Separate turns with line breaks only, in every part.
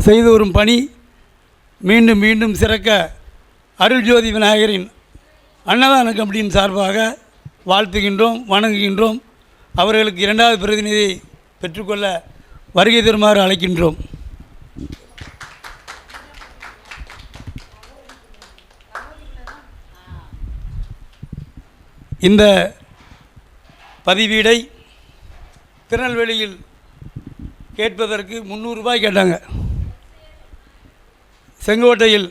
செய்து வரும் பணி மீண்டும் மீண்டும் சிறக்க அருள்ஜோதி விநாயகரின் அன்னதான கமிட்டியின் சார்பாக வாழ்த்துகின்றோம், வணங்குகின்றோம். அவர்களுக்கு இரண்டாவது பிரதிநிதியை பெற்றுக்கொள்ள வருகை தருமாறு அழைக்கின்றோம். இந்த பதிவீடை திருநெல்வேலியில் கேட்பதற்கு 300 ரூபாய் கேட்டாங்க. செங்கோட்டையில்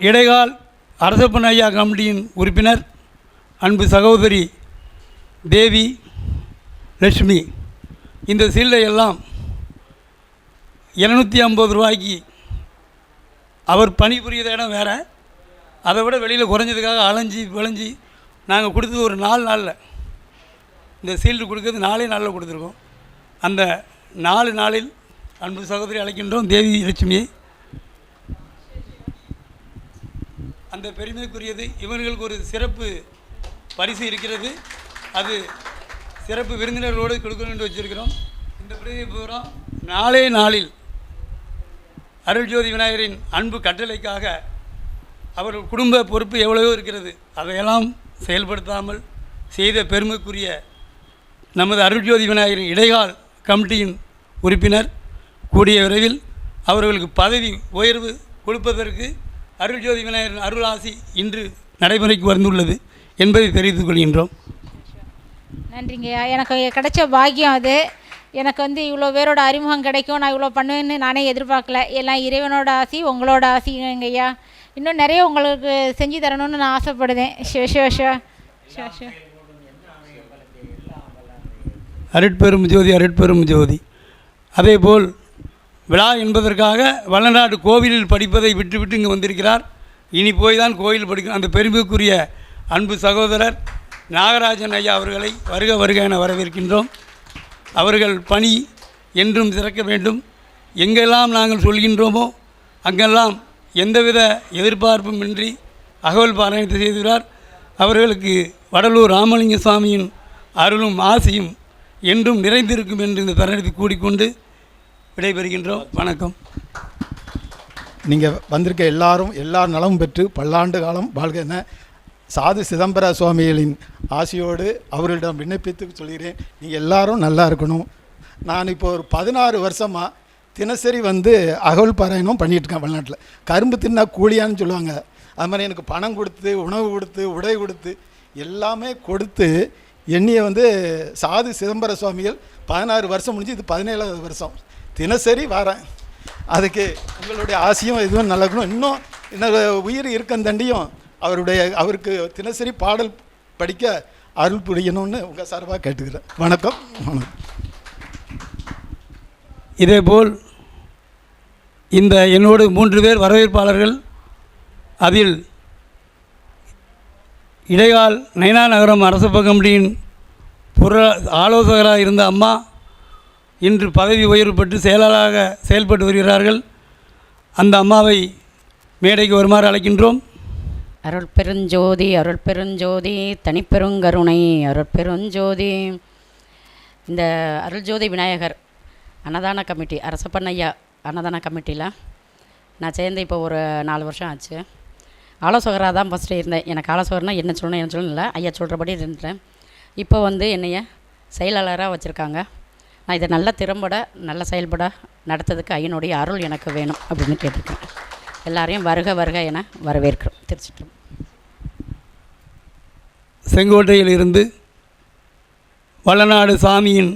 இடைகால் அரசப்பன் ஐயா கமிட்டியின் உறுப்பினர் அன்பு சகோதரி தேவி லட்சுமி இந்த சீல்டை எல்லாம் 250 ரூபாய்க்கு அவர் பணிபுரியுத இடம் வேறு, அதை விட வெளியில் குறைஞ்சதுக்காக அலைஞ்சி விளைஞ்சி நாங்கள் கொடுத்தது ஒரு 4 நாளில் இந்த சீல்டு கொடுக்கறது 4 நாளில் கொடுத்துருக்கோம். அந்த 4 நாளில் அன்பு சகோதரி அழைக்கின்றோம் தேவி லட்சுமியை. அந்த பெருமைக்குரியது. இவர்களுக்கு ஒரு சிறப்பு பரிசு இருக்கிறது, அது சிறப்பு விருந்தினர்களோடு கொடுக்கணும் என்று வச்சுருக்கிறோம். இந்த பிரதி பூரா 4 நாளில் அருள்ஜோதி விநாயகரின் அன்பு கட்டளைக்காக அவர்கள் குடும்ப பொறுப்பு எவ்வளவோ இருக்கிறது, அதையெல்லாம் செயல்படுத்தாமல் செய்த பெருமைக்குரிய நமது அருள்ஜோதி விநாயகரின் இடைகால் கமிட்டியின் உறுப்பினர் கூடிய விரைவில் அவர்களுக்கு பதவி உயர்வு கொடுப்பதற்கு அருள்ஜோதி விநாயகரின் அருள் ஆசி இன்று நடைமுறைக்கு வந்துள்ளது என்பதை தெரிவித்துக் கொள்கின்றோம்.
நன்றிங்கய்யா. எனக்கு கிடைச்ச பாக்கியம் அது. எனக்கு இவ்வளோ பேரோட அறிமுகம் கிடைக்கும், நான் இவ்வளோ பண்ணுவேன்னு நானே எதிர்பார்க்கல. எல்லாம் இறைவனோட ஆசி, உங்களோட ஆசிங்கய்யா. இன்னும் நிறைய உங்களுக்கு செஞ்சு தரணும்னு நான் ஆசைப்படுதேன்.
அருட்பெரும் ஜோதி, அருட்பெரும் ஜோதி. அதேபோல் விழா என்பதற்காக வல்லநாடு கோவிலில் படிப்பதை விட்டு இங்கே வந்திருக்கிறார். இனி போய் தான் கோயில் படிக்கணும். அந்த பெருமைக்குரிய அன்பு சகோதரர் நாகராஜன் ஐயா அவர்களை வருக வருக என வரவேற்கின்றோம். அவர்கள் பணி என்றும் சிறக்க வேண்டும். எங்கெல்லாம் நாங்கள் சொல்கின்றோமோ அங்கெல்லாம் எந்தவித எதிர்பார்ப்பும் இன்றி அகவல் பாராயணத்தை செய்துள்ளார். அவர்களுக்கு வடலூர் ராமலிங்க சுவாமியின் அருளும் ஆசியும் என்றும் நிறைந்திருக்கும் என்று இந்த தருணத்தை கூடிக்கொண்டு விடைபெறுகின்றோம். வணக்கம்.
நீங்கள் வந்திருக்க எல்லார் நலமும் பெற்று பல்லாண்டு காலம் வாழ்க என சாது சிதம்பர சுவாமிகளின் ஆசையோடு அவர்களிடம் விண்ணப்பித்து சொல்கிறேன். நீங்கள் எல்லாரும் நல்லா இருக்கணும். நான் இப்போ ஒரு 16 வருஷமாக தினசரி அகவல் பாராயணம் பண்ணிகிட்ருக்கேன். வெளிநாட்டில் கரும்பு தின்னா கூலியான்னு சொல்லுவாங்க. அது மாதிரி எனக்கு பணம் கொடுத்து, உணவு கொடுத்து, உடை கொடுத்து, எல்லாமே கொடுத்து என்னையை சாது சிதம்பர சுவாமிகள் 16 வருஷம் முடிஞ்சு இது 17வது வருஷம் தினசரி வரேன். அதுக்கு உங்களுடைய ஆசையும் இதுவும் நல்லக்கணும். இன்னும் இன்னொரு உயிர் இருக்கந்தண்டியும் அவருக்கு தினசரி பாடல் படிக்க அருள் புரியணும்னு உங்கள் சார்பாக கேட்டுக்கிறேன். வணக்கம்.
இதேபோல் இந்த என்னோடு 3 பேர் வரவேற்பாளர்கள். அதில் இடைகால் நைனா நகரம் அரசப்ப கமிட்டியின் ஆலோசகராக இருந்த அம்மா இன்று பதவி உயர்வு பெற்று செயலாளராக செயல்பட்டு வருகிறார்கள். அந்த அம்மாவை மேடைக்கு வருமாறு அழைக்கின்றோம்.
அருள் பெருஞ்சோதி, அருள் பெருஞ்சோதி, தனிப்பெருங்கருணை, அருள் பெருஞ்சோதி. இந்த அருள்ஜோதி விநாயகர் அன்னதான கமிட்டி, அரசப்பண்ணையா அன்னதான கமிட்டியில் நான் சேர்ந்து இப்போ ஒரு 4 வருஷம் ஆச்சு. ஆலோசகராக தான் ஃபஸ்ட்டு இருந்தேன். எனக்கு ஆலோசகர்னால் என்ன சொல்லணும் இல்லை, ஐயா சொல்கிறபடி இருந்தேன். இப்போ என்னைய செயலாளராக வச்சுருக்காங்க. நான் இதை நல்ல திறம்பட நல்ல செயல்பட நடத்ததுக்கு ஐயனுடைய அருள் எனக்கு வேணும் அப்படின்னு கேட்டிருக்கேன். எல்லாரையும் வருக வருக என வரவேற்கிறோம். திருச்சிட்டு
செங்கோட்டையில் இருந்து வல்லநாடு சாமியின்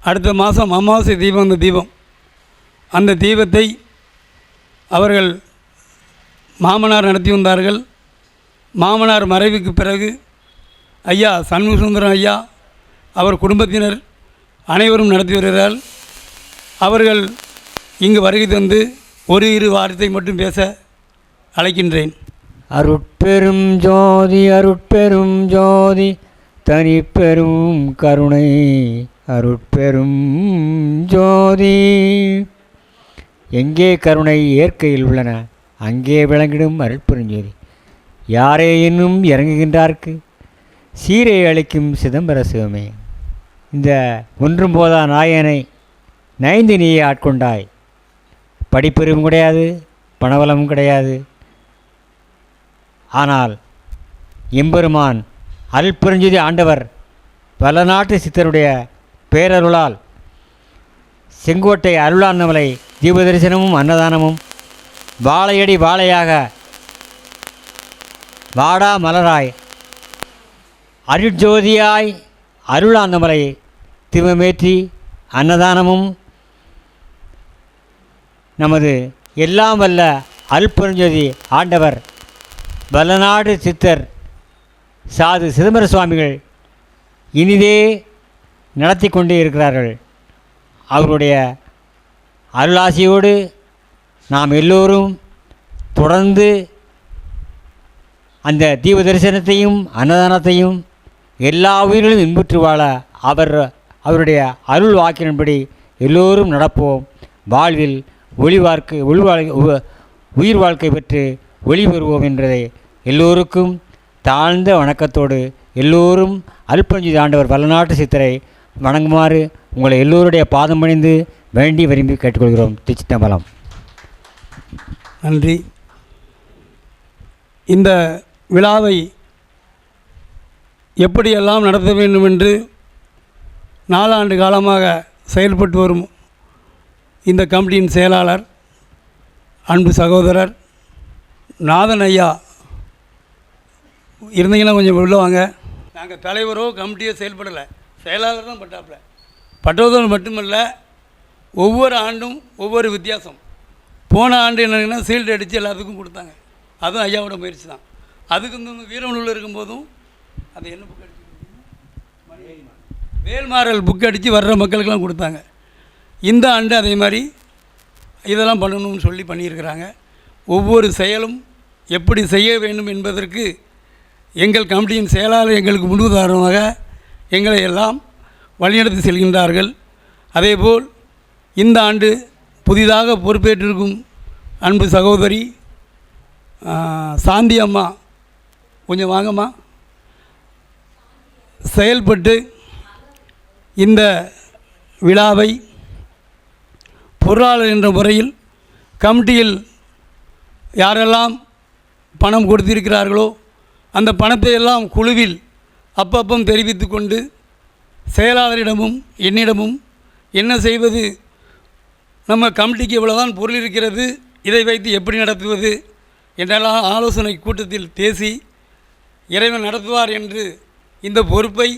அடுத்த மாதம் அமாவாசை தீபம், அந்த தீபத்தை அவர்கள் மாமனார் நடத்தி வந்தார்கள். மாமனார் மறைவுக்கு பிறகு ஐயா சண்முகசுந்தரம் ஐயா அவர் குடும்பத்தினர் அனைவரும் நடத்தி வருகிறார்கள். அவர்கள் இங்கு வருகை தந்து ஒரு வார்த்தை மட்டும் பேச அழைக்கின்றேன்.
அருட்பெரும் ஜோதி, அருட்பெரும் ஜோதி, தனிப்பெரும் கருணை, அருட்பெரும் ஜோதி. எங்கே கருணை இயற்கையில் உள்ளன அங்கே விளங்கிடும் அருட்பெருஞ்சோதி. யாரே இன்னும் இறங்குகின்றார்க்கு சீரை அளிக்கும் சிதம்பர சிவமே. இந்த ஒன்றும் போதா நாயனை நைந்து நீயே ஆட்கொண்டாய். படிப்பறிவும் கிடையாது, பணவளமும் கிடையாது. ஆனால் எம்பெருமான் அருள்பெருஞ்சோதி ஆண்டவர் வளநாட்டு சித்தருடைய பேரருளால் செங்கோட்டை அருளானவளை தீபதரிசனமும் அன்னதானமும் வாழையடி வாழையாக வாடா மலராய் அருட்ஜோதியாய் அருளானவளை தீபமேற்றி அன்னதானமும் நமது எல்லாம் வல்ல அருள்பெருஞ்சோதி ஆண்டவர் வளநாடு சித்தர் சாது சிதம்பர சுவாமிகள் இனிதே நடத்தி கொண்டே இருக்கிறார்கள். அவருடைய அருளாசியோடு நாம் எல்லோரும் தொடர்ந்து அந்த தீப தரிசனத்தையும் அன்னதானத்தையும் எல்லா உயிர்களும் இன்புற்று வாழ அவருடைய அருள் வாக்கின்படி எல்லோரும் நடப்போம். வாழ்வில் உயிர் வாழ்க்கை பெற்று ஒளி பெறுவோம் என்றதை எல்லோருக்கும் தாழ்ந்த வணக்கத்தோடு எல்லோரும் அருள்பெருஞ்சோதி ஆண்டவர் வளநாட்டு சித்தரை வணங்குமாறு உங்களை எல்லோருடைய பாதம் பணிந்து வேண்டி விரும்பி கேட்டுக்கொள்கிறோம். திருச்சிற்றம்பலம்.
நன்றி. இந்த விழாவை எப்படியெல்லாம் நடத்த வேண்டும் என்று 4 ஆண்டு காலமாக செயல்பட்டு வரும் இந்த கமிட்டியின் செயலாளர் அன்பு சகோதரர் நாதன் ஐயா இருந்தீங்கன்னா கொஞ்சம் உள்ள வாங்க. நாங்கள் தலைவரோ கமிட்டியோ செயல்படலை, செயலாளர் தான் பட்டதோடு மட்டுமல்ல, ஒவ்வொரு ஆண்டும் ஒவ்வொரு வித்தியாசம். போன ஆண்டு என்னங்கன்னா சீல்டு அடித்து எல்லாத்துக்கும் கொடுத்தாங்க. அதுவும் ஐயாவோட முயற்சி தான். அதுக்கு இந்த வீரநூலில் இருக்கும்போதும் அது என்ன புக் அடிச்சு வேல்மாறல் புக் அடித்து வர்ற மக்களுக்கெல்லாம் கொடுத்தாங்க. இந்த ஆண்டு அதே மாதிரி இதெல்லாம் பண்ணணும்னு சொல்லி பண்ணியிருக்கிறாங்க. ஒவ்வொரு செயலும் எப்படி செய்ய வேண்டும் என்பதற்கு எங்கள் கமிட்டியின் செயலாளர் எங்களுக்கு முன்னுதாரணமாக எங்களை எல்லாம் வழிநடத்தி செல்கின்றார்கள். அதேபோல் இந்த ஆண்டு புதிதாக பொறுப்பேற்றிருக்கும் அன்பு சகோதரி சாந்தி அம்மா, கொஞ்சம் வாங்கம்மா, செயல்பட்டு இந்த விழாவை பொருளாளர் என்ற முறையில் கமிட்டியில் யாரெல்லாம் பணம் கொடுத்திருக்கிறார்களோ அந்த பணத்தை எல்லாம் குழுவில் அப்பப்பம் தெரிவித்து கொண்டு செயலாளரிடமும் என்னிடமும் என்ன செய்வது, நம்ம கமிட்டிக்கு இவ்வளோதான் பொருள் இருக்கிறது, இதை வைத்து எப்படி நடத்துவது என்றெல்லாம் ஆலோசனை கூட்டத்தில் பேசி இறைவன் நடத்துவார் என்று இந்த பொறுப்பை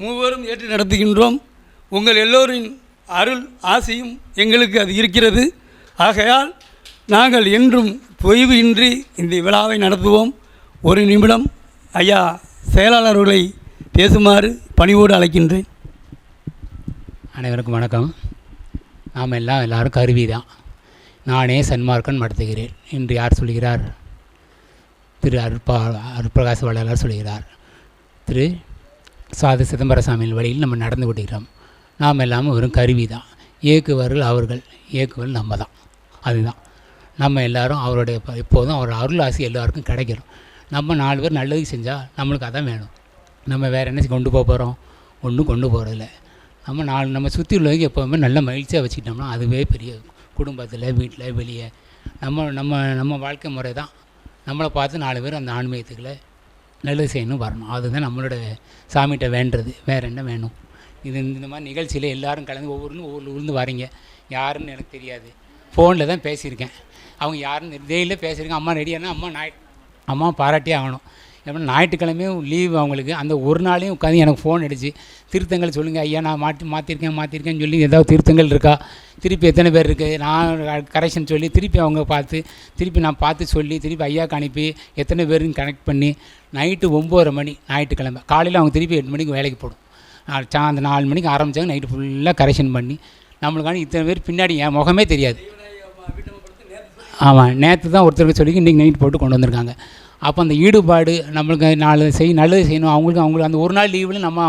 மூவரும் ஏற்று நடத்துகின்றோம். உங்கள் எல்லோரின் அருள் ஆசியும் எங்களுக்கு அது இருக்கிறது. ஆகையால் நாங்கள் என்றும் தொய்வு இன்றி இந்த விழாவை நடத்துவோம். ஒரு நிமிடம் ஐயா செயலாளர்களை பேசுமாறு பணிவோடு அழைக்கின்றேன்.
அனைவருக்கும் வணக்கம். நாம் எல்லாரும் கருவி தான். நானே சன்மார்க்கன் நடத்துகிறேன் என்று யார் சொல்கிறார்? திரு அருட்பிரகாச வள்ளலார் சொல்கிறார். திரு சாது சிதம்பரசாமியின் வழியில் நம்ம நடந்து கொண்டிருக்கிறோம். நாம் எல்லாமே வெறும் கருவி தான். இயக்குவர்கள் அவர்கள், இயக்குவர்கள் நம்ம தான். அதுதான் நம்ம எல்லோரும் அவருடைய எப்போதும் அவர் அருள் ஆசி எல்லாருக்கும் கிடைக்கிறோம். நம்ம 4 பேர் நல்லது செஞ்சால் நம்மளுக்கு அதான் வேணும். நம்ம வேறு என்ன கொண்டு போகிறோம்? ஒன்றும் கொண்டு போகிறதில்ல. நம்ம சுற்றி உள்ளவங்க எப்போவுமே நல்ல மகிழ்ச்சியாக வச்சுக்கிட்டோம்னா அதுவே பெரிய குடும்பத்தில், வீட்டில், வெளியே நம்ம வாழ்க்கை முறை தான். நம்மளை பார்த்து 4 பேர் அந்த ஆன்மீகத்துக்குள்ள நல்லது செய்யணும் வரணும். அதுதான் நம்மளோட சாமிகிட்ட வேண்டுறது. வேறு என்ன வேணும்? இந்த மாதிரி நிகழ்ச்சியில் எல்லோரும் கலந்து ஒவ்வொரு வரீங்க. யாருன்னு எனக்கு தெரியாது. ஃபோனில் தான் பேசியிருக்கேன். அவங்க யாருன்னு டெய்லியில் பேசியிருக்கேன். அம்மா ரெடியானா அம்மா பாராட்டியே ஆகணும். எப்படின்னா ஞாயிற்றுக்கிழமையும் லீவ் அவங்களுக்கு. அந்த ஒரு நாளையும் உட்காந்து எனக்கு ஃபோன் அடித்து திருத்தங்கள் சொல்லுங்கள் ஐயா, நான் மாற்றிருக்கேன்னு சொல்லி ஏதாவது திருத்தங்கள் இருக்கா, திருப்பி எத்தனை பேர் இருக்குது, நான் கரெக்ஷன் சொல்லி திருப்பி அவங்க திருப்பி நான் பார்த்து சொல்லி திருப்பி ஐயாவுக்கு அனுப்பி எத்தனை பேருன்னு கனெக்ட் பண்ணி நைட்டு 9:30 மணி ஞாயிற்றுக்கிழமை காலையில் அவங்க திருப்பி 8 மணிக்கு வேலைக்கு போடும். அந்த 4 மணிக்கு ஆரம்பித்தாங்க. நைட்டு ஃபுல்லாக கரெக்ஷன் பண்ணி நம்மளுக்கான இத்தனை பேர் பின்னாடி என் முகமே தெரியாது. ஆமாம், நேற்று தான் ஒருத்தருக்கு சொல்லி இன்றைக்கி நைட் போட்டு கொண்டு வந்திருக்காங்க. அப்போ அந்த ஈடுபாடு நம்மளுக்கு நல்லது செய்யணும். அவங்களுக்கு அந்த ஒரு நாள் லீவில் நம்ம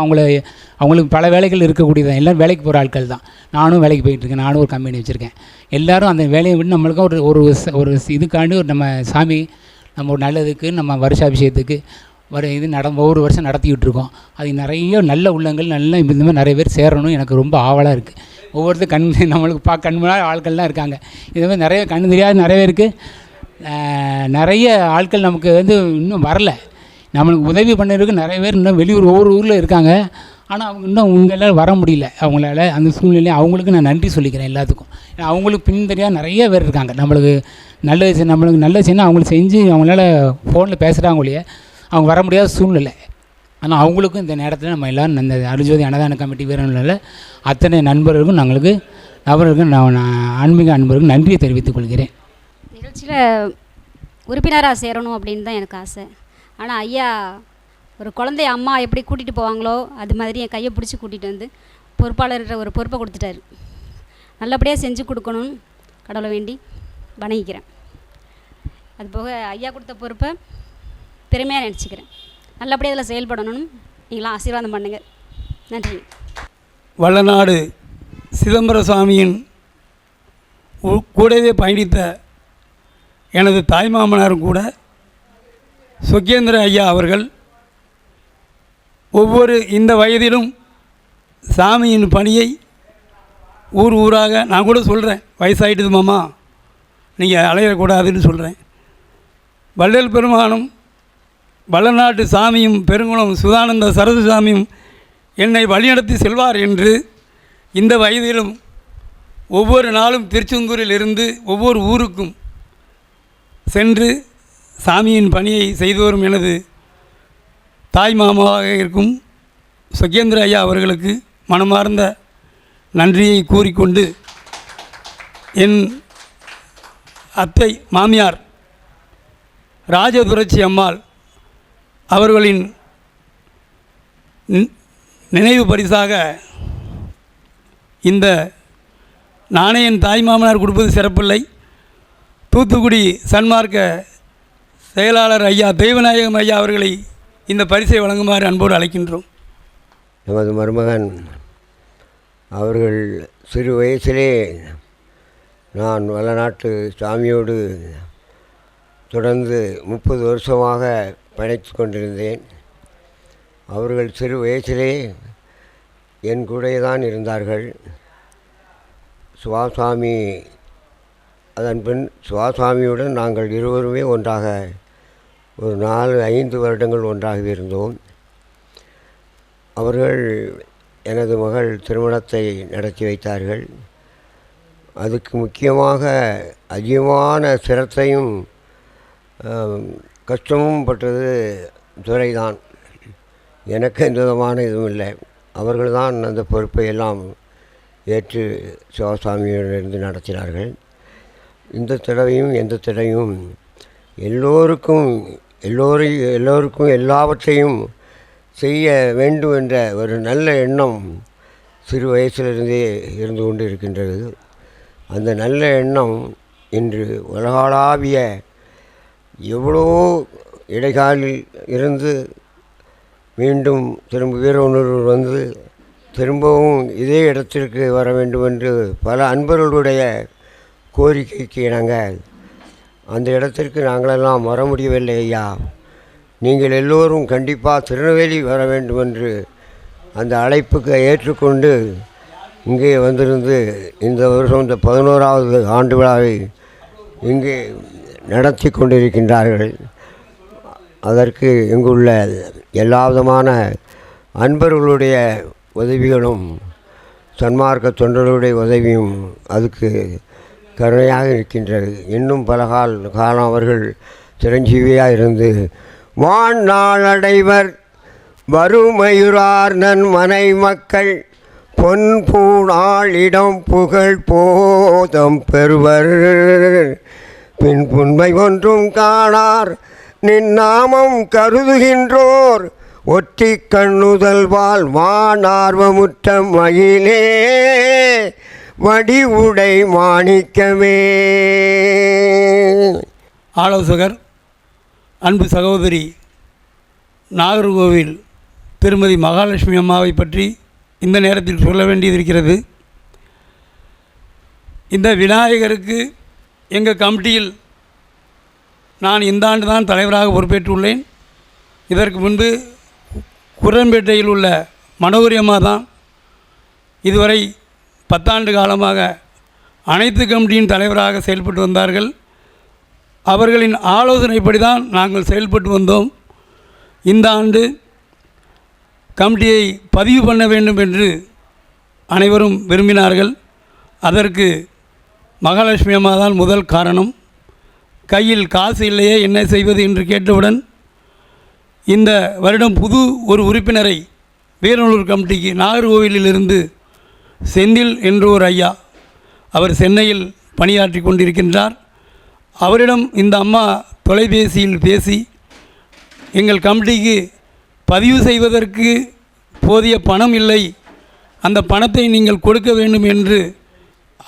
அவங்களுக்கு பல வேலைகள் இருக்கக்கூடியது. எல்லாம் வேலைக்கு போகிற ஆட்கள் தான். நானும் வேலைக்கு போயிட்டுருக்கேன். நானும் ஒரு கம்பெனி வச்சுருக்கேன். எல்லோரும் அந்த வேலையை விட்டு நம்மளுக்கு ஒரு இதுக்காண்டி நம்ம சாமி நம்ம ஒரு நல்லதுக்கு நம்ம வருஷாபிஷேகத்துக்கு ஒவ்வொரு வருஷம் நடத்திக்கிட்டு இருக்கோம். அது நிறைய நல்ல உள்ளங்கள் இந்த மாதிரி நிறைய பேர் சேரணும். எனக்கு ரொம்ப ஆவலாக இருக்குது. ஒவ்வொருத்தர் நம்மளுக்கு கண் முன்னாடி ஆட்கள்லாம் இருக்காங்க. இது மாதிரி நிறைய கண் தெரியாத நிறைய பேருக்கு நிறைய ஆட்கள் நமக்கு இன்னும் வரல. நம்மளுக்கு உதவி பண்ணுறதுக்கு நிறைய பேர் இன்னும் வெளியூர் ஒவ்வொரு ஊரில் இருக்காங்க. ஆனால் அவங்க இன்னும் உங்களால் வர முடியல. அவங்களால அந்த சூழ்நிலையை அவங்களுக்கு நான் நன்றி சொல்லிக்கிறேன் எல்லாத்துக்கும். அவங்களுக்கு பின்தரியாக நிறைய பேர் இருக்காங்க. நம்மளுக்கு நல்லது செய்யணும் அவங்களுக்கு செஞ்சு அவங்களால ஃபோனில் பேசுகிறாங்க ஒழிய அவங்க வர முடியாத சூழ்நிலை. ஆனால் அவங்களுக்கும் இந்த நேரத்தில் நம்ம எல்லோரும் இந்த அருள்ஜோதி அன்னதான கமிட்டி வீரர்களில் அத்தனை நபர்களுக்கும் நான் ஆன்மீக அன்பர்களுக்கும் நன்றியை தெரிவித்துக் கொள்கிறேன்.
நிகழ்ச்சியில் உறுப்பினராக சேரணும் அப்படின்னு தான் எனக்கு ஆசை. ஆனால் ஐயா ஒரு குழந்தைய அம்மா எப்படி கூட்டிகிட்டு போவாங்களோ அது மாதிரி என் கையை பிடிச்சி கூட்டிகிட்டு வந்து பொறுப்பாளர்கிட்ட ஒரு பொறுப்பை கொடுத்துட்டாரு. நல்லபடியாக செஞ்சு கொடுக்கணும்னு கடவுளை வேண்டி வணங்கிக்கிறேன். அதுபோக ஐயா கொடுத்த பொறுப்பை பெருமையாக நினச்சிக்கிறேன். நல்லபடியாக அதில் செயல்படணும்னு நீங்களாம் ஆசீர்வாதம் பண்ணுங்கள். நன்றி.
வல்லநாடு சிதம்பர சுவாமியின் கூடவே பயணித்த எனது தாய்மாமனாரும் கூட சொக்கேந்திர ஐயா அவர்கள் ஒவ்வொரு இந்த வயதிலும் சாமியின் பணியை ஊராக நான் கூட சொல்கிறேன், வயசாகிட்டுது மாமா நீங்கள் அலையக்கூடாதுன்னு சொல்கிறேன். வள்ளல் பெருமானும் வல்லநாட்டு சாமியும் பெருங்குளம் சுதானந்த சரஸ்வதி சாமியும் என்னை வழிநடத்தி செல்வார் என்று இந்த வயதிலும் ஒவ்வொரு நாளும் திருச்செந்தூரில் இருந்து ஒவ்வொரு ஊருக்கும் சென்று சாமியின் பணியை செய்து வரும் எனது தாய் மாமாவாக இருக்கும் சொக்கேந்திர ஐயா அவர்களுக்கு மனமார்ந்த நன்றியை கூறிக்கொண்டு, என் அத்தை மாமியார் ராஜதுரட்சி அம்மாள் அவர்களின் நினைவு பரிசாக இந்த நானே என் தாய் மாமனார் கொடுப்பது சிறப்பில்லை, தூத்துக்குடி சன்மார்க்க செயலாளர் ஐயா தெய்வநாயகம் ஐயா அவர்களை இந்த பரிசை வழங்குமாறு அன்போடு அழைக்கின்றோம்.
நமது மருமகன் அவர்கள் சிறு வயசிலே நான் வல்லநாட்டு சாமியோடு தொடர்ந்து 30 வருஷமாக பயணித்து கொண்டிருந்தேன். அவர்கள் சிறு வயசிலே என் கூட தான் இருந்தார்கள். சுவாசாமி அதன் பின் சுவாசாமியுடன் நாங்கள் இருவருமே ஒன்றாக ஒரு 4-5 வருடங்கள் ஒன்றாக இருந்தோம். அவர்கள் எனது மகள் திருமணத்தை நடத்தி வைத்தார்கள். அதுக்கு முக்கியமாக அதிகமான சிரத்தையும் கஷ்டமும் பட்டது துரைதான். எனக்கு எந்த விதமான இதுவும் இல்லை. அவர்கள்தான் அந்த பொறுப்பை எல்லாம் ஏற்று சிவசாமியிலிருந்து நடத்தினார்கள். இந்த தடவையும் எந்த தடவையும் எல்லோருக்கும் எல்லாவற்றையும் செய்ய வேண்டும் என்ற ஒரு நல்ல எண்ணம் சிறு வயசிலிருந்தே இருந்து கொண்டு இருக்கின்றது. அந்த நல்ல எண்ணம் இன்று உலகளாவிய எவ்வளோ இடைக்காலில் இருந்து மீண்டும் திரும்ப வந்து திரும்பவும் இதே இடத்திற்கு வர வேண்டும் என்று பல அன்பர்களுடைய கோரிக்கைக்கு இணங்க அந்த இடத்திற்கு நாங்களெல்லாம் வர முடியவில்லை ஐயா, நீங்கள் எல்லோரும் கண்டிப்பாக திருநெல்வேலி வர வேண்டும் என்று அந்த அழைப்புக்கு ஏற்றுக்கொண்டு இங்கே வந்திருந்து இந்த வருஷம் இந்த 11வது ஆண்டு விழாவை இங்கே நடத்தி கொண்டிருக்கின்றார்கள். அதற்கு இங்குள்ள எல்லா விதமான அன்பர்களுடைய உதவிகளும் சன்மார்க்க தொண்டர்களுடைய உதவியும் அதுக்கு கருணையாக இருக்கின்றது. இன்னும் பல காலம் அவர்கள் சிரஞ்சீவியாக இருந்து வாழ்நாளடைவர் வறுமையுறார் நன் மனை மக்கள் பொன் பூணாளிடம் புகழ் போதம் பெறுவர் பின் புண்மை ஒன்றும் காணார் நின் நாமம் கருதுகின்றோர் ஒற்றி கண்ணுதல்வால் வானார்வமுற்ற மயிலே வடிவுடை மாணிக்கமே.
ஆலோசகர் அன்பு சகோதரி நாகர்கோவில் திருமதி மகாலட்சுமி அம்மாவை பற்றி இந்த நேரத்தில் சொல்ல வேண்டியது. இந்த விநாயகருக்கு எங்கள் கமிட்டியில் நான் இந்த ஆண்டு தான் தலைவராக பொறுப்பேற்றுள்ளேன். இதற்கு முன்பு குரம்பேட்டையில் உள்ள மனோகரி அம்மா தான் இதுவரை 10 ஆண்டு காலமாக அனைத்து கமிட்டியின் தலைவராக செயல்பட்டு வந்தார்கள். அவர்களின் ஆலோசனைப்படி தான் நாங்கள் செயல்பட்டு வந்தோம். இந்த ஆண்டு கமிட்டியை பதிவு பண்ண வேண்டும் என்று அனைவரும் விரும்பினார்கள். அதற்கு மகாலட்சுமி அம்மா தான் முதல் காரணம். கையில் காசு இல்லையே என்ன செய்வது என்று கேட்டவுடன் இந்த வருடம் புது ஒரு உறுப்பினரை வீரநல்லூர் கமிட்டிக்கு நாகர்கோவிலிருந்து செந்தில் என்ற ஒரு ஐயா, அவர் சென்னையில் பணியாற்றி கொண்டிருக்கின்றார். அவரிடம் இந்த அம்மா தொலைபேசியில் பேசி எங்கள் கமிட்டிக்கு பதிவு செய்வதற்கு போதிய பணம் இல்லை, அந்த பணத்தை நீங்கள் கொடுக்க வேண்டும் என்று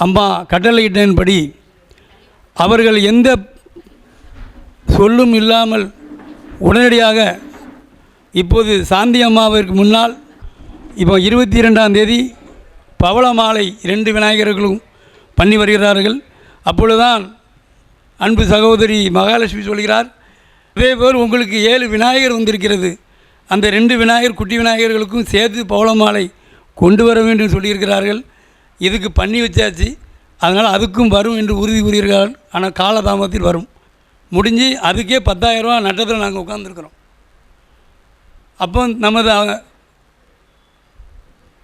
அம்மா கட்டளையிட்டபடி அவர்கள் எந்த சொல்லும் இல்லாமல் உடனடியாக இப்போது சாந்தி அம்மாவிற்கு முன்னால் இப்போ 22ஆம் தேதி பவள மாலை 2 விநாயகர்களும் பண்ணி வருகிறார்கள். அப்பொழுதுதான் அன்பு சகோதரி மகாலட்சுமி சொல்கிறார், அதேபோல் உங்களுக்கு 7 விநாயகர் வந்திருக்கிறது, அந்த 2 விநாயகர் குட்டி விநாயகர்களுக்கும் சேர்த்து பவள மாலை கொண்டு வர வேண்டும் சொல்லியிருக்கிறார்கள். இதுக்கு பண்ணி வச்சாச்சு, அதனால் அதுக்கும் வரும் என்று உறுதி கூறுகிறார்கள். ஆனால் காலதாமதத்தில் வரும். முடிஞ்சு அதுக்கே 10,000 ரூபா நட்டத்தில் நாங்கள் உட்காந்துருக்குறோம். அப்போ நமது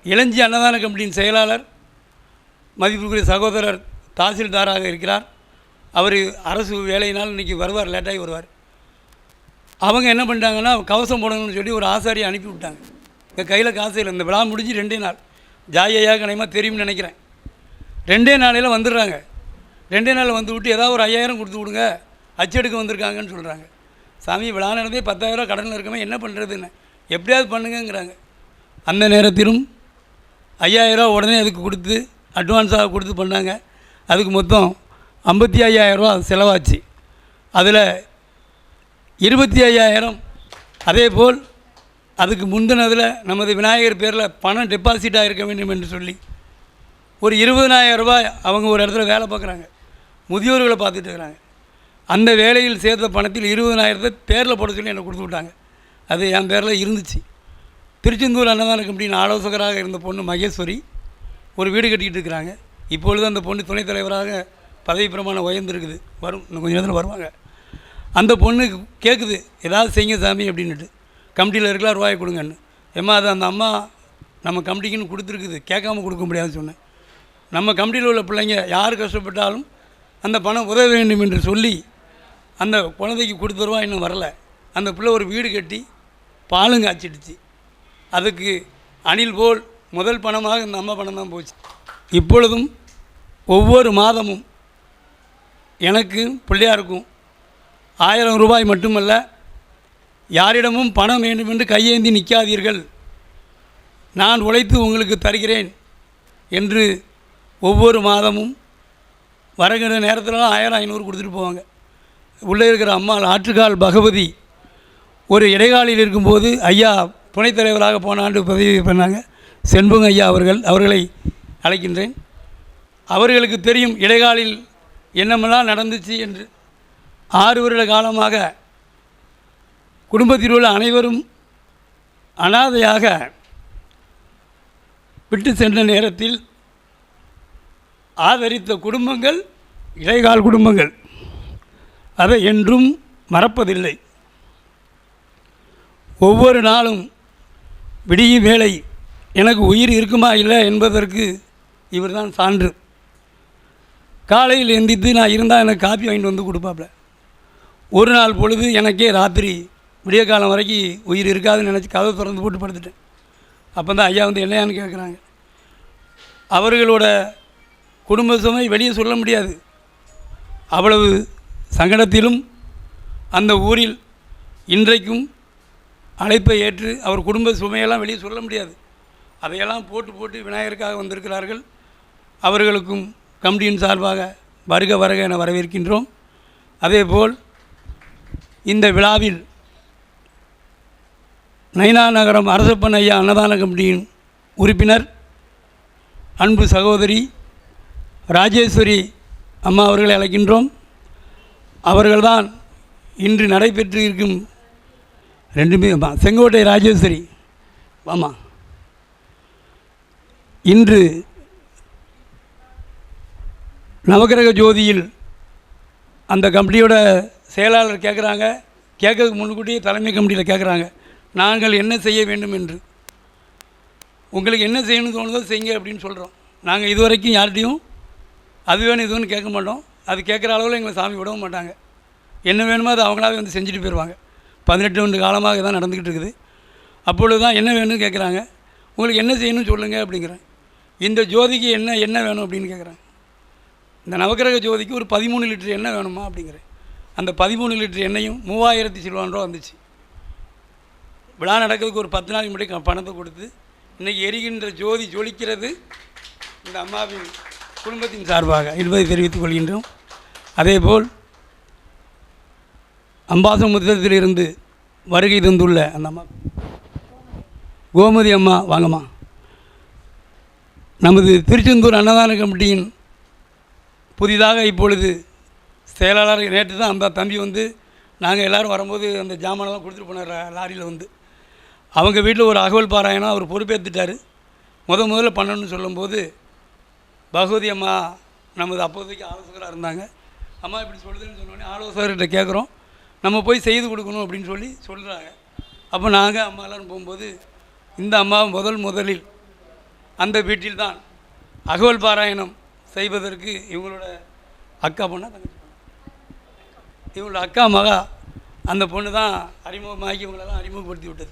இளஞ்சி அன்னதான கமிட்டியின் செயலாளர் மதிப்புக்குரிய சகோதரர் தாசில்தாராக இருக்கிறார். அவர் அரசு வேலையினால் இன்றைக்கி வருவார், லேட்டாகி வருவார். அவங்க என்ன பண்ணிட்டாங்கன்னா கவசம் போடணும்னு சொல்லி ஒரு ஆசாரியை அனுப்பி விட்டாங்க. எங்கள் கையில் காசு இல்லை. இந்த விழா முடிஞ்சு 2 நாள், ஜாலியாக கணையமாக தெரியும்னு நினைக்கிறேன். 2 நாளையில் வந்துடுறாங்க. 2 நாள் வந்து விட்டு ஏதாவது ஒரு 5,000 கொடுத்து விடுங்க, அச்செடுக்க வந்திருக்காங்கன்னு சொல்கிறாங்க. சாமி விழா நடந்தே 10,000 ரூபா கடனில் இருக்கமே, என்ன பண்ணுறதுன்னு, எப்படியாவது பண்ணுங்கிறாங்க. அந்த நேரத்திலும் 5,000 ரூபா உடனே அதுக்கு கொடுத்து அட்வான்ஸாக கொடுத்து பண்ணாங்க. அதுக்கு மொத்தம் 55,000 ரூபா செலவாச்சு. அதில் 25,000 அதே போல் அதுக்கு முந்தினதில் நமது விநாயகர் பேரில் பணம் டெபாசிட்டாக இருக்க வேண்டும் என்று சொல்லி ஒரு 20,000 ரூபாய் அவங்க ஒரு இடத்துல வேலை பார்க்குறாங்க, முதியோர்களை பார்த்துட்டு இருக்கிறாங்க. அந்த வேலையில் சேர்த்த பணத்தில் 20,000 பேரில் போட சொல்லி என்னை கொடுத்து விட்டாங்க. அது என் பேரில் இருந்துச்சு. திருச்செந்தூர் அன்னதான கமிட்டியின் ஆலோசகராக இருந்த பொண்ணு மகேஸ்வரி ஒரு வீடு கட்டிக்கிட்டு இருக்கிறாங்க. இப்பொழுது அந்த பொண்ணு துணைத் தலைவராக பதவி பிரமாணம் உயர்ந்துருக்குது, வரும், இன்னும் கொஞ்சம் நேரத்தில் வருவாங்க. அந்த பொண்ணு கேட்குது, ஏதாவது செய்யுங்க சாமி அப்படின்ட்டு. கமிட்டியில் இருக்கலாம், ரூபாய் கொடுங்கன்னு. ஏம்மா அது அந்த அம்மா நம்ம கமிட்டிக்குன்னு கொடுத்துருக்குது, கேட்காம கொடுக்க முடியாதுன்னு சொன்னேன். நம்ம கமிட்டியில் உள்ள பிள்ளைங்க யார் கஷ்டப்பட்டாலும் அந்த பணம் உதவ வேண்டும் என்று சொல்லி அந்த குழந்தைக்கு கொடுத்த ரூபா இன்னும் வரலை. அந்த பிள்ளை ஒரு வீடு கட்டி பாலும் காய்ச்சிடுச்சு. அதுக்கு அணில் போல் முதல் பணமாக இந்த அம்மா பணம் தான் போச்சு. இப்பொழுதும் ஒவ்வொரு மாதமும் எனக்கு பிள்ளையாருக்கும் 1000 ரூபாய் மட்டுமல்ல, யாரிடமும் பணம் வேண்டும் என்று கையேந்தி நிற்காதீர்கள், நான் உழைத்து உங்களுக்கு தருகிறேன் என்று ஒவ்வொரு மாதமும் வருகிற நேரத்திலலாம் 1000-500 கொடுத்துட்டு போவாங்க. உள்ளே இருக்கிற அம்மாள் ஆற்றுக்கால் பகவதி ஒரு இடைக்காலில் இருக்கும்போது ஐயா துணைத் தலைவராக போன ஆண்டு பதவி பண்ணாங்க, செண்புங்க ஐயா அவர்களை அழைக்கின்றேன். அவர்களுக்கு தெரியும் இடைக்காலில் என்னமெல்லாம் நடந்துச்சு என்று. 6 வருட காலமாக குடும்பத்தில் உள்ள அனைவரும் அனாதையாக விட்டு சென்ற நேரத்தில் ஆதரித்த குடும்பங்கள் இடைக்கால் குடும்பங்கள், அதை என்றும் மறப்பதில்லை. ஒவ்வொரு நாளும் விடியும் வேளை எனக்கு உயிர் இருக்குமா இல்லை என்பதற்கு இவர் தான் சான்று. காலையில் எந்திரித்து நான் இருந்தால் எனக்கு காப்பி வாங்கிட்டு வந்து கொடுப்பாப்புல. ஒரு நாள் பொழுது எனக்கே ராத்திரி விடிய காலம் வரைக்கும் உயிர் இருக்காதுன்னு நினச்சி கதவை திறந்து போட்டு படுத்துட்டேன். அப்போ தான் ஐயா வந்து என்னையான்னு கேட்குறாங்க. அவர்களோட குடும்ப சுமை வெளியே சொல்ல முடியாது. அவ்வளவு சங்கடத்திலும் அந்த ஊரில் இன்றைக்கும் அழைப்பை ஏற்று அவர் குடும்ப சுமையெல்லாம் வெளியே சொல்ல முடியாது. அதையெல்லாம் போட்டு விநாயகருக்காக வந்திருக்கிறார்கள். அவர்களுக்கும் கமிட்டியின் சார்பாக வருக வருக என வரவேற்கின்றோம். அதேபோல் இந்த விழாவில் நைனா நகரம் அரசப்பன் ஐயா அன்னதான கமிட்டியின் உறுப்பினர் அன்பு சகோதரி ராஜேஸ்வரி அம்மா அவர்களை அழைக்கின்றோம். அவர்கள்தான் இன்று நடைபெற்று இருக்கும் 2 செங்கோட்டை ராஜேஸ்வரி ஆமாம், இன்று நவக்கிரக ஜோதியில் அந்த கமிட்டியோட செயலாளர் கேட்குறாங்க, கேட்கறதுக்கு முன்கூட்டியே தலைமை கமிட்டியில் கேட்குறாங்க, நாங்கள் என்ன செய்ய வேண்டும் என்று. உங்களுக்கு என்ன செய்யணும்னு தோணுதோ செய்யுங்க அப்படின்னு சொல்கிறோம். நாங்கள் இதுவரைக்கும் யார்கிட்டையும் அது வேணும் இது வேணும் கேட்க மாட்டோம். அது கேட்குற அளவில் எங்களை சாமி விடவும் மாட்டாங்க. என்ன வேணுமோ அது அவங்களாவே வந்து செஞ்சுட்டு போயிடுவாங்க. 18 ஆண்டு காலமாக தான் நடந்துக்கிட்டு இருக்குது. அப்பொழுது தான் என்ன வேணும்னு கேட்குறாங்க. உங்களுக்கு என்ன செய்யணும்னு சொல்லுங்கள் அப்படிங்கிறேன். இந்த ஜோதிக்கு என்ன வேணும் அப்படின்னு கேட்குறாங்க. இந்த நவக்கிரக ஜோதிக்கு ஒரு 13 லிட்டர் எண்ணெய் வேணுமா அப்படிங்கிறேன். அந்த 13 லிட்டர் எண்ணெயும் 3000 சில்வான் ரூபா வந்துச்சு. விழா நடக்கிறதுக்கு ஒரு 10 நாளைக்கு முன்னாடி பணத்தை கொடுத்து இன்றைக்கி எரிகின்ற ஜோதி ஜொலிக்கிறது இந்த அம்மாவின் குடும்பத்தின் சார்பாக என்பதை தெரிவித்துக் கொள்கின்றோம். அதேபோல் அம்பாசமுத்திரத்திலிருந்து வருகை தந்துள்ள அந்த அம்மா கோமதி அம்மா வாங்கம்மா. நமது திருச்செந்தூர் அன்னதான கமிட்டியின் புதிதாக இப்பொழுது செயலாளர் நேற்று தான் அந்த தம்பி வந்து நாங்கள் எல்லோரும் வரும்போது அந்த ஜாமானெல்லாம் கொடுத்துட்டு போனார் லாரியில் வந்து. அவங்க வீட்டில் ஒரு அகவல் பாராயணம் அவர் பொறுப்பேற்றுட்டார். முதல்ல பண்ணணும்னு சொல்லும்போது பகவதி அம்மா நமது அப்போதைக்கு ஆலோசகராக இருந்தாங்க. அம்மா இப்படி சொல்லுதுன்னு சொன்னோடனே ஆலோசகர்கிட்ட கேட்குறோம், நம்ம போய் செய்து கொடுக்கணும் அப்படின்னு சொல்லி சொல்கிறாங்க. அப்போ நாங்கள் அம்மா எல்லோரும் போகும்போது இந்த அம்மா முதலில் அந்த வீட்டில் தான் அகவல் பாராயணம் செய்வதற்கு இவங்களோட அக்கா பொண்ணா தங்கச்சி இவங்களோட அக்கா மகா அந்த பொண்ணு தான் அறிமுகமாகி இவங்களெல்லாம் அறிமுகப்படுத்தி விட்டது.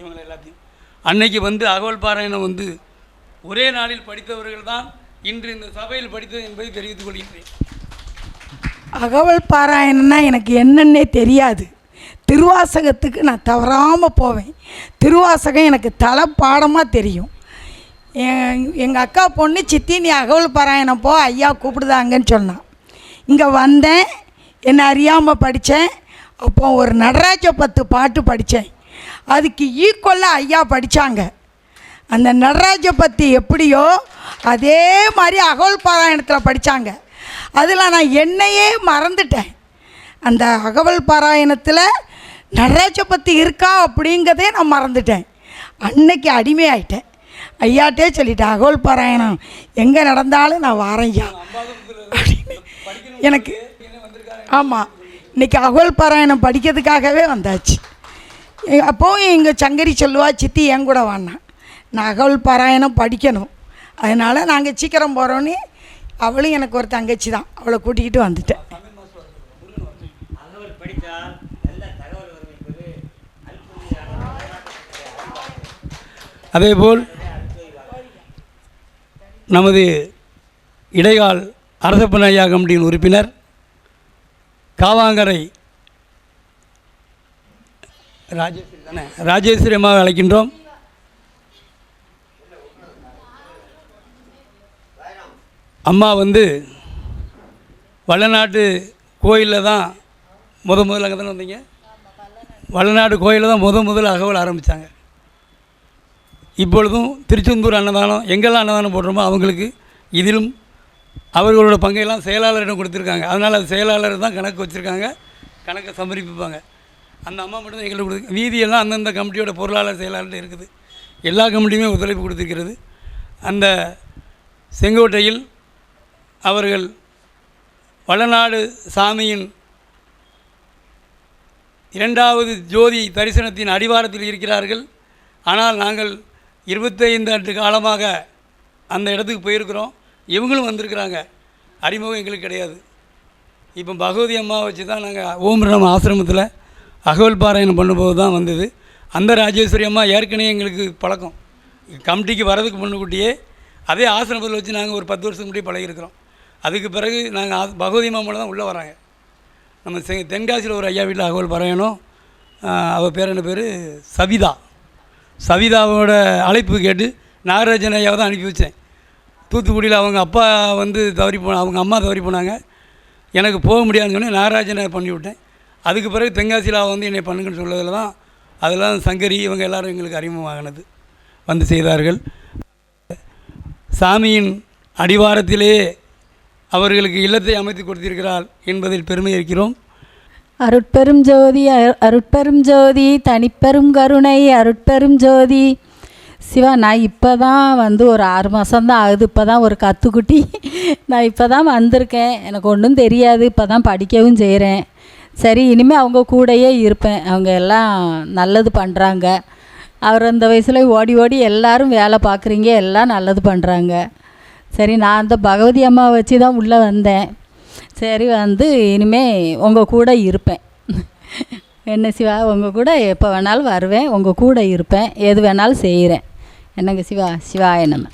இவங்களை எல்லாத்தையும் அன்னைக்கு வந்து அகவல் பாராயணம் வந்து ஒரே நாளில் படித்தவர்கள் தான் இன்று இந்த சபையில் படித்தது என்பதை தெரிவித்துக் கொள்கின்றேன்.
அகவல் பாராயணம்னா எனக்கு என்னன்னே தெரியாது. திருவாசகத்துக்கு நான் தவறாமல் போவேன். திருவாசகம் எனக்கு தலை பாடமாக தெரியும். எங்கள் அக்கா பொண்ணு சித்தி நீ அகவல் பாராயணம் போ ஐயா கூப்பிடுதாங்கன்னு சொன்னான். இங்கே வந்தேன், என்னை அறியாமல் படித்தேன். அப்போ ஒரு நடராஜ 10 பாட்டு படித்தேன். அதுக்கு ஈக்குவலாக ஐயா படித்தாங்க. அந்த நடராஜ 10 எப்படியோ அதே மாதிரி அகவல் பாராயணத்தில் படித்தாங்க. அதில் நான் என்னையே மறந்துட்டேன். அந்த அகவல் பாராயணத்தில் நடராஜ 10 இருக்கா அப்படிங்கிறதே நான் மறந்துட்டேன். அன்னைக்கு அடிமையாயிட்டேன். ஐயாட்டே சொல்லிட்டேன், அகவல் பாராயணம் எங்கே நடந்தாலும் நான் வாரேன் ஐயா அப்படின்னு. எனக்கு ஆமாம், இன்றைக்கி அகவல் பாராயணம் படிக்கிறதுக்காகவே வந்தாச்சு. அப்போது எங்கள் சங்கரி சொல்லுவா, சித்தி என் கூட வாண்ணா, நான் அகவல் பாராயணம் படிக்கணும், அதனால் நாங்கள் சீக்கிரம் போகிறோன்னு. அவளும் எனக்கு ஒரு தங்கச்சி தான், அவளை கூட்டிக்கிட்டு வந்துட்டேன்.
அதேபோல் நமது இடைக்கால் அரசப்பன் ஐயா கமிட்டியின் உறுப்பினர் காவாங்கரை ராஜேஸ்வரி அம்மாவை அழைக்கின்றோம். அம்மா வந்து வள்ளநாட்டு கோயிலில் தான் முதல்ல அங்கே தானே வந்தீங்க. வள்ளநாட்டு கோயிலில் தான் முதல்ல அகவல் ஆரம்பித்தாங்க. இப்பொழுதும் திருச்செந்தூர் அன்னதானம் எங்கெல்லாம் அன்னதானம் போடுறோமோ அவங்களுக்கு இதிலும் அவர்களோட பங்கையெல்லாம் செயலாளரிடம் கொடுத்துருக்காங்க. அதனால் அது செயலாளர் தான் கணக்கு வச்சுருக்காங்க, கணக்கை சமர்ப்பிப்பாங்க. அந்த அம்மா மட்டும் தான் எங்களுக்கு கொடுக்கு. வீதியெல்லாம் அந்தந்த கமிட்டியோட பொருளாளர் செயலாளர்கிட்ட இருக்குது. எல்லா கமிட்டியுமே ஒத்துழைப்பு கொடுத்துருக்கிறது. அந்த செங்கோட்டையில் அவர்கள் வளநாடு சாமியின் 2வது ஜோதி தரிசனத்தின் அடிவாரத்தில் இருக்கிறார்கள். ஆனால் நாங்கள் 25 ஆண்டு காலமாக அந்த இடத்துக்கு போயிருக்கிறோம். இவங்களும் வந்திருக்கிறாங்க. அறிமுகம் எங்களுக்கு கிடையாது. இப்போ பகவதி அம்மா வச்சு தான் நாங்கள் ஓம்ரம் ஆசிரமத்தில் அகவல் பாராயணம் பண்ணும்போது தான் வந்தது. அந்த ராஜேஸ்வரி அம்மா ஏற்கனவே எங்களுக்கு பழக்கம். கமிட்டிக்கு வரதுக்கு முன்னுக்கூட்டியே அதே ஆசிரமத்தில் வச்சு நாங்கள் ஒரு 10 வருஷத்துக்கு முன்னாடி பழகிருக்கிறோம். அதுக்கு பிறகு நாங்கள் பகவதி அம்மா மூலம் தான் உள்ளே வராங்க. நம்ம தென்காசியில் ஒரு ஐயா வீட்டில் அகவல் பாராயணம். அவள் பேர் என்ன பேர் சவிதாவோட அழைப்பு கேட்டு நாகராஜன் ஐயாவை தான் அனுப்பி வச்சேன். தூத்துக்குடியில் அவங்க அப்பா வந்து அவங்க அம்மா தவறி போனாங்க. எனக்கு போக முடியாதுன்னு சொன்னேன், நாகராஜனை பண்ணிவிட்டேன். அதுக்கு பிறகு தென்காசியில் அவள் வந்து என்னை பண்ணுங்கன்னு சொல்லதில் தான் அதெல்லாம் சங்கரி இவங்க எல்லோரும் எங்களுக்கு அறிமுகமாகினது வந்து செய்தார்கள். சாமியின் அடிவாரத்திலே அவர்களுக்கு இல்லத்தை அமைத்து கொடுத்திருக்கிறாள் என்பதில் பெருமை இருக்கிறோம்.
அருட்பெரும் ஜோதி அருட்பெரும் ஜோதி தனிப்பெரும் கருணை அருட்பெரும் ஜோதி சிவா, நான் இப்போ தான் வந்து ஒரு 6 மாதம்தான் ஆகுது. இப்போ தான் ஒரு கற்றுக்குட்டி. நான் இப்போ தான் வந்திருக்கேன். எனக்கு ஒன்றும் தெரியாது. இப்போ தான் படிக்கவும் செய்கிறேன். சரி, இனிமேல் அவங்க கூடயே இருப்பேன். அவங்க எல்லாம் நல்லது பண்ணுறாங்க. அவர் அந்த வயசில் ஓடி ஓடி எல்லாரும் வேலை பார்க்குறீங்க, எல்லாம் நல்லது பண்ணுறாங்க. சரி, நான் அந்த பகவதி அம்மாவை வச்சு தான் உள்ளே வந்தேன். சரி, வந்து இனிமேல் உங்கள் கூட இருப்பேன். என்ன சிவா, உங்கள் கூட எப்போ வேணாலும் வருவேன், உங்கள் கூட இருப்பேன், எது வேணாலும் செய்கிறேன். என்னங்க சிவா? சிவாய நம.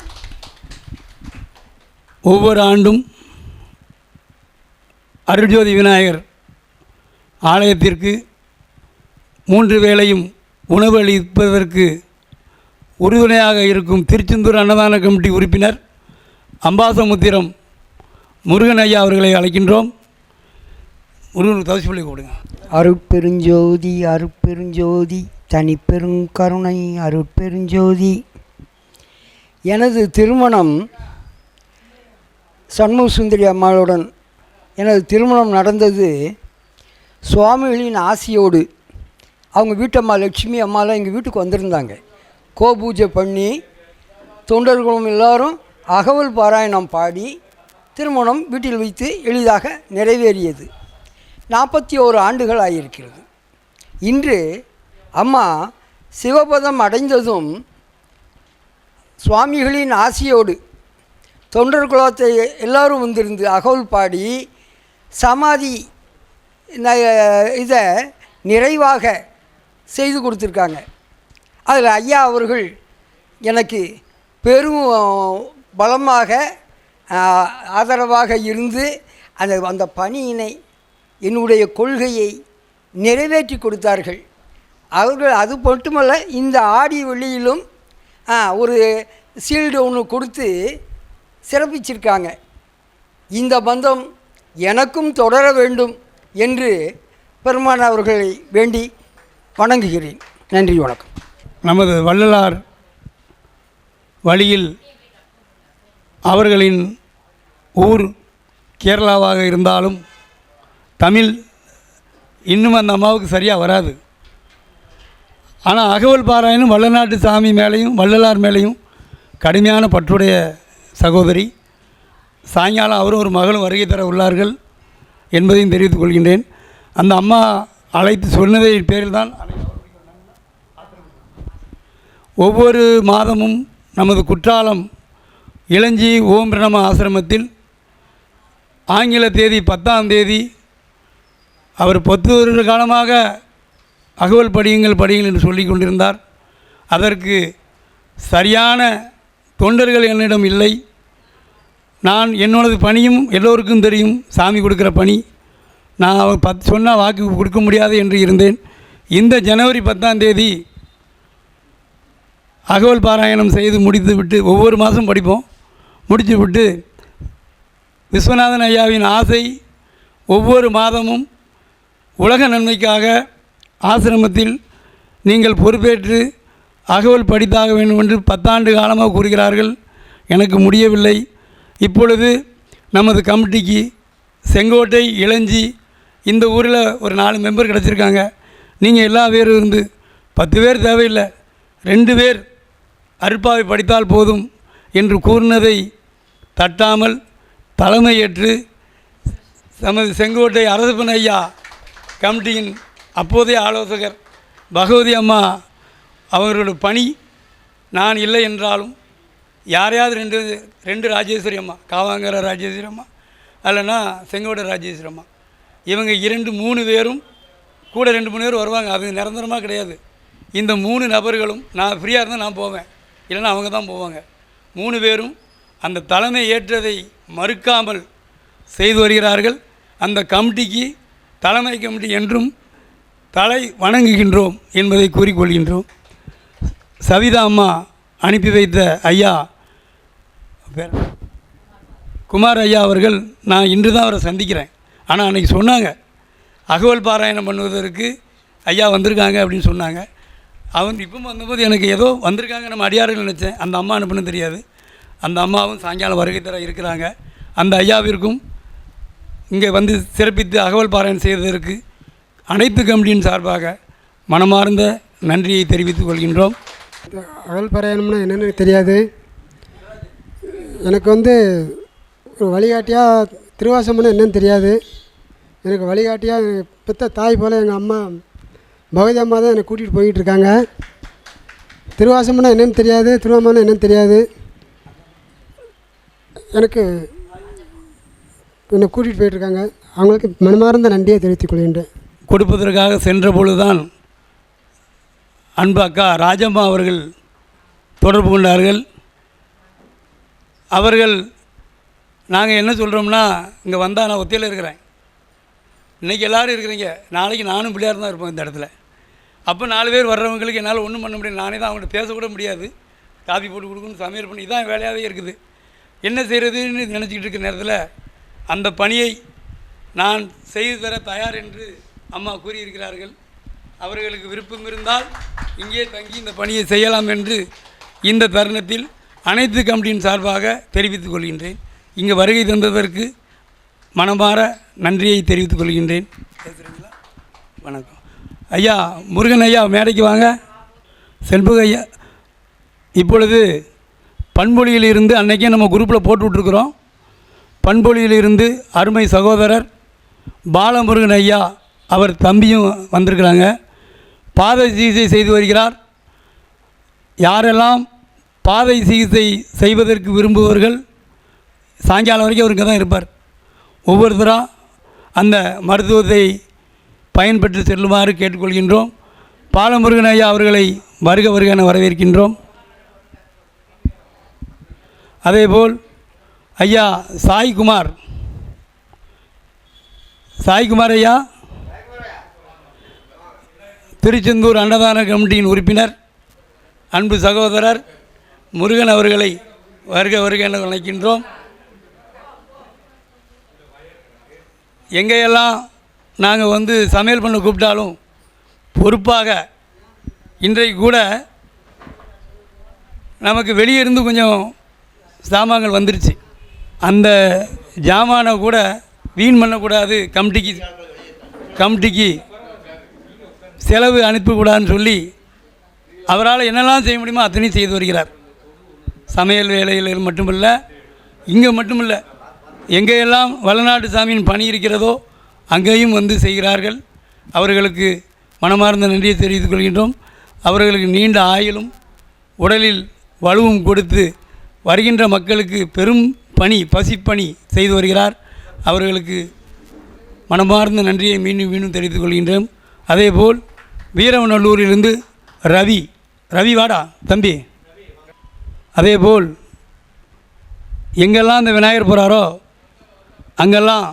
ஒவ்வொரு ஆண்டும் அருள்ஜோதி விநாயகர் ஆலயத்திற்கு 3 வேளையும் உணவு அளிப்பதற்கு உறுதுணையாக இருக்கும் திருச்செந்தூர் அன்னதான கமிட்டி உறுப்பினர் அம்பாசமுத்திரம் முருகன் ஐயா அவர்களை அழைக்கின்றோம். முருகனுக்கு தவசி பள்ளி கொடுங்க.
அருட்பெருஞ்சோதி அருட்பெருஞ்சோதி தனிப்பெருங்கருணை அருட்பெருஞ்சோதி. எனது திருமணம் சண்முக சுந்தரி அம்மாளுடன் எனது திருமணம் நடந்தது சுவாமிகளின் ஆசியோடு. அவங்க வீட்டம்மா லட்சுமி அம்மாலாம் எங்கள் வீட்டுக்கு வந்திருந்தாங்க. கோபூஜை பண்ணி தொண்டர்களும் எல்லோரும் அகவல் பாராயணம் பாடி திருமணம் வீட்டில் வைத்து எளிதாக நிறைவேறியது. 41 ஆண்டுகள் ஆகியிருக்கிறது. இன்று அம்மா சிவபதம் அடைந்ததும் சுவாமிகளின் ஆசியோடு தொண்டர் குலத்தை எல்லோரும் வந்திருந்து அகவல் பாடி சமாதி இதை நிறைவாக செய்து கொடுத்துருக்காங்க. அதில் ஐயா அவர்கள் எனக்கு பெரும் பலமாக ஆதரவாக இருந்து அந்த பணியினை என்னுடைய கொள்கையை நிறைவேற்றி கொடுத்தார்கள். அவர்கள் அது மட்டுமல்ல, இந்த ஆடி வெள்ளியிலும் ஒரு சீல்டு ஒன்று கொடுத்து சிறப்பிச்சிருக்காங்க. இந்த பந்தம் எனக்கும் தொடர வேண்டும் என்று பெருமான் அவர்களை வேண்டி வணங்குகிறேன். நன்றி, வணக்கம்.
நமது வள்ளலார் வழியில் அவர்களின் ஊர் கேரளாவாக இருந்தாலும் தமிழ் இன்னும் அந்த அம்மாவுக்கு சரியாக வராது. ஆனால் அகவல் பாராயணம் வள்ளநாட்டு சாமி மேலேயும் வள்ளலார் மேலேயும் கடுமையான பற்றுடைய சகோதரி. சாயங்காலம் அவரும் ஒரு மகளும் வருகை தர உள்ளார்கள் என்பதையும் தெரிவித்துக் கொள்கின்றேன். அந்த அம்மா அழைத்து சொன்னதை பேரில் தான் ஒவ்வொரு மாதமும் நமது குற்றாலம் இளஞ்சி ஓம் பிரணம ஆசிரமத்தில் ஆங்கில தேதி 10ஆம் தேதி அவர் 10 வருட காலமாக அகவல் படியுங்கள் என்று சொல்லி கொண்டிருந்தார். அதற்கு சரியான தொண்டர்கள் என்னிடம் இல்லை. நான் என்னோடது பணியும் எல்லோருக்கும் தெரியும், சாமி கொடுக்குற பணி. நான் அவர் சொன்னால் வாக்கு கொடுக்க முடியாது என்று இருந்தேன். இந்த ஜனவரி 10ஆம் தேதி அகவல் பாராயணம் செய்து முடித்து விட்டு ஒவ்வொரு மாதம் படிப்போம். முடித்து விட்டு விஸ்வநாதன் ஐயாவின் ஆசை ஒவ்வொரு மாதமும் உலக நன்மைக்காக ஆசிரமத்தில் நீங்கள் பொறுப்பேற்று அகவல் படித்தாக வேண்டும் என்று 10 ஆண்டு காலமாக கூறுகிறார்கள். எனக்கு முடியவில்லை. இப்பொழுது நமது கமிட்டிக்கு செங்கோட்டை இளஞ்சி இந்த ஊரில் ஒரு 4 மெம்பர் கிடச்சிருக்காங்க. நீங்கள் எல்லா பேரும் இருந்து 10 பேர் தேவையில்லை, 2 பேர் அருட்பாவை படித்தால் போதும் என்று கூறினதை தட்டாமல் தலைமையேற்று நமது செங்கோட்டை அரசப்பன் ஐயா கமிட்டியின் அப்போதைய ஆலோசகர் பகவதி அம்மா அவர்களுடைய பணி நான் இல்லை என்றாலும் யாரையாவது ரெண்டு ராஜேஸ்வரி அம்மா, காவாங்கர ராஜேஸ்வரி அம்மா அல்லைன்னா செங்கோட்டை ராஜேஸ்வரி அம்மா, இவங்க 2-3 பேரும் கூட 2-3 பேர் வருவாங்க. அது நிரந்தரமாக கிடையாது. இந்த 3 நபர்களும் நான் ஃப்ரீயாக இருந்தால் நான் போவேன், இல்லைன்னா அவங்க தான் போவாங்க. 3 பேரும் அந்த தலைமை ஏற்றதை மறுக்காமல் செய்து வருகிறார்கள். அந்த கமிட்டிக்கு தலைமை கமிட்டி என்றும் தலை வணங்குகின்றோம் என்பதை கூறிக்கொள்கின்றோம். சவிதா அம்மா அனுப்பி வைத்த ஐயா குமார் ஐயா அவர்கள், நான் இன்று தான் அவரை சந்திக்கிறேன். ஆனால் அன்றைக்கி சொன்னாங்க அகவல் பாராயணம் பண்ணுவதற்கு ஐயா வந்திருக்காங்க அப்படின்னு சொன்னாங்க. அவன் இப்போ வந்தபோது எனக்கு ஏதோ வந்திருக்காங்க நம்ம அடியார்கள் நினச்சேன். அந்த அம்மா அனுப்புன்னு தெரியாது. அந்த அம்மாவும் சாயங்காலம் வருகை தர இருக்கிறாங்க. அந்த ஐயாவிற்கும் இங்கே வந்து சிறப்பித்து அகவல் பாராயணம் செய்வதற்கு அனைத்து கமிட்டியின் சார்பாக மனமார்ந்த நன்றியை தெரிவித்துக் கொள்கின்றோம்.
அகல் பாராயணம்னா என்னென்னு தெரியாது. எனக்கு ஒரு வழிகாட்டியாக திருவாசகம்னா என்னென்னு தெரியாது. எனக்கு வழிகாட்டியாக பெற்ற தாய் போல் எங்கள் அம்மா பகவதி அம்மா தான் என்னை கூட்டிகிட்டு போய்கிட்டு இருக்காங்க. திருவாசகம்னா என்னென்னு தெரியாது, திருவாமனா என்னென்னு தெரியாது. எனக்கு என்னை கூட்டிகிட்டு போயிட்டுருக்காங்க. அவங்களுக்கு மனமார்ந்த நன்றியை தெரிவித்துக் கொள்கின்றேன்.
கொடுப்பதற்காக சென்ற பொழுதுதான் அன்பு அக்கா ராஜம்மா அவர்கள் தொடர்பு கொண்டார்கள். அவர்கள் நாங்கள் என்ன சொல்கிறோம்னா, இங்கே வந்தால் நான் ஒத்தையில் இருக்கிறேன், இன்றைக்கி எல்லோரும் இருக்கிறீங்க, நாளைக்கு நானும் பிள்ளையார் தான் இருப்போம் இந்த இடத்துல. அப்போ 4 பேர் வர்றவங்களுக்கு என்னால் ஒன்றும் பண்ண முடியாது. நானே தான் அவங்கள்ட்ட பேசக்கூட முடியாது. காஃபி போட்டு கொடுக்கணும், சமையல் பண்ணி, இதான் வேலையாகவே இருக்குது. என்ன செய்கிறதுன்னு நினச்சிக்கிட்டு இருக்கிற நேரத்தில் அந்த பணியை நான் செய்து தர தயார் என்று அம்மா கூறியிருக்கிறார்கள். அவர்களுக்கு விருப்பம் இருந்தால் இங்கே தங்கி இந்த பணியை செய்யலாம் என்று இந்த தருணத்தில் அனைத்து கமிட்டியின் சார்பாக தெரிவித்துக் கொள்கின்றேன். இங்கே வருகை தந்ததற்கு மனமாற நன்றியை தெரிவித்துக் கொள்கின்றேன். பேசுகிறீங்களா? வணக்கம் ஐயா. முருகன் ஐயா மேடைக்கு வாங்க. செண்பக ஐயா இப்பொழுது பண்பொழியிலிருந்து அன்றைக்கே நம்ம குரூப்பில் போட்டு விட்ருக்குறோம். பண்பொழியிலிருந்து அருமை சகோதரர் பாலமுருகன் ஐயா அவர் தம்பியும் வந்திருக்கிறாங்க. பாதை சிகிச்சை செய்து வருகிறார். யாரெல்லாம் பாதை சிகிச்சை செய்வதற்கு விரும்புபவர்கள் சாயங்காலம் வரைக்கும் அவர் இங்கே தான் இருப்பார். ஒவ்வொருத்தராக அந்த மருத்துவத்தை பயன்பெற்று செல்லுமாறு கேட்டுக்கொள்கின்றோம். பாலமுருகன் ஐயா அவர்களை வருக வருக என வரவேற்கின்றோம். அதேபோல் ஐயா சாய்குமார் ஐயா திருச்செந்தூர் அன்னதான கமிட்டியின் உறுப்பினர் அன்பு சகோதரர் முருகன் அவர்களை வருக வருக என அழைக்கின்றோம். எங்கேயெல்லாம் நாங்கள் சமையல் பண்ண கூப்பிட்டாலும் பொறுப்பாக இன்றைக்கு கூட நமக்கு வெளியே இருந்து கொஞ்சம் சாமான்கள் வந்துருச்சு. அந்த ஜாமானை கூட வீண் பண்ணக்கூடாது, கமிட்டிக்கு செலவு அனுப்பக்கூடாதுன்னு சொல்லி அவரால் என்னெல்லாம் செய்ய முடியுமோ அத்தனையும் செய்து வருகிறார். சமையல் வேலையில் மட்டுமில்லை, இங்கே மட்டுமில்லை, எங்கேயெல்லாம் வளநாட்டு சாமியின் பணி இருக்கிறதோ அங்கேயும் செய்கிறார்கள். அவர்களுக்கு மனமார்ந்த நன்றியை தெரிவித்துக் கொள்கின்றோம். அவர்களுக்கு நீண்ட ஆயுளும் உடலில் வலுவும் கொடுத்து வருகின்ற மக்களுக்கு பெரும் பணி, பசிப்பணி செய்து வருகிறார். அவர்களுக்கு மனமார்ந்த நன்றியை மீண்டும் மீண்டும் தெரிவித்துக் கொள்கின்றோம். அதேபோல் வீரவநல்லூரிலிருந்து ரவி வாடா தம்பி. அதேபோல் எங்கெல்லாம் இந்த விநாயகர் போகிறாரோ அங்கெல்லாம்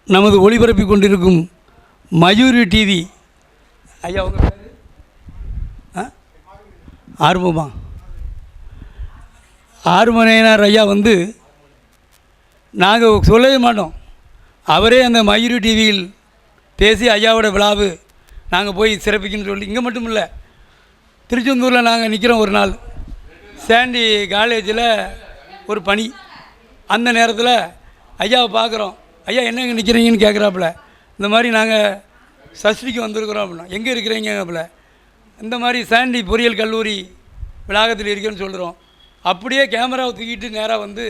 நமது ஒளிபரப்பி கொண்டிருக்கும் மயூரி டிவி ஐயா உங்கள் பேர் ஆர்வமா ஆறுமனையனார் ஐயா நாங்கள் சொல்லவே மாட்டோம், அவரே அந்த மயூரி டிவியில் பேசி ஐயாவோட விழாவு நாங்கள் போய் சிறப்பிக்கணும்னு சொல்லி, இங்கே மட்டும் இல்லை, திருச்செந்தூரில் நாங்கள் நிற்கிறோம். ஒரு நாள் சாண்டி காலேஜில் ஒரு பணி, அந்த நேரத்தில் ஐயாவை பார்க்குறோம். ஐயா என்ன இங்கே நிற்கிறீங்கன்னு கேட்குறாப்புல. இந்த மாதிரி நாங்கள் சஷ்டிக்கு வந்திருக்கிறோம் அப்படின்னா. எங்கே இருக்கிறீங்க அப்படில? இந்த மாதிரி சாண்டி பொறியியல் கல்லூரி வளாகத்தில் இருக்கேன்னு சொல்கிறோம். அப்படியே கேமராவை தூக்கிட்டு நேராக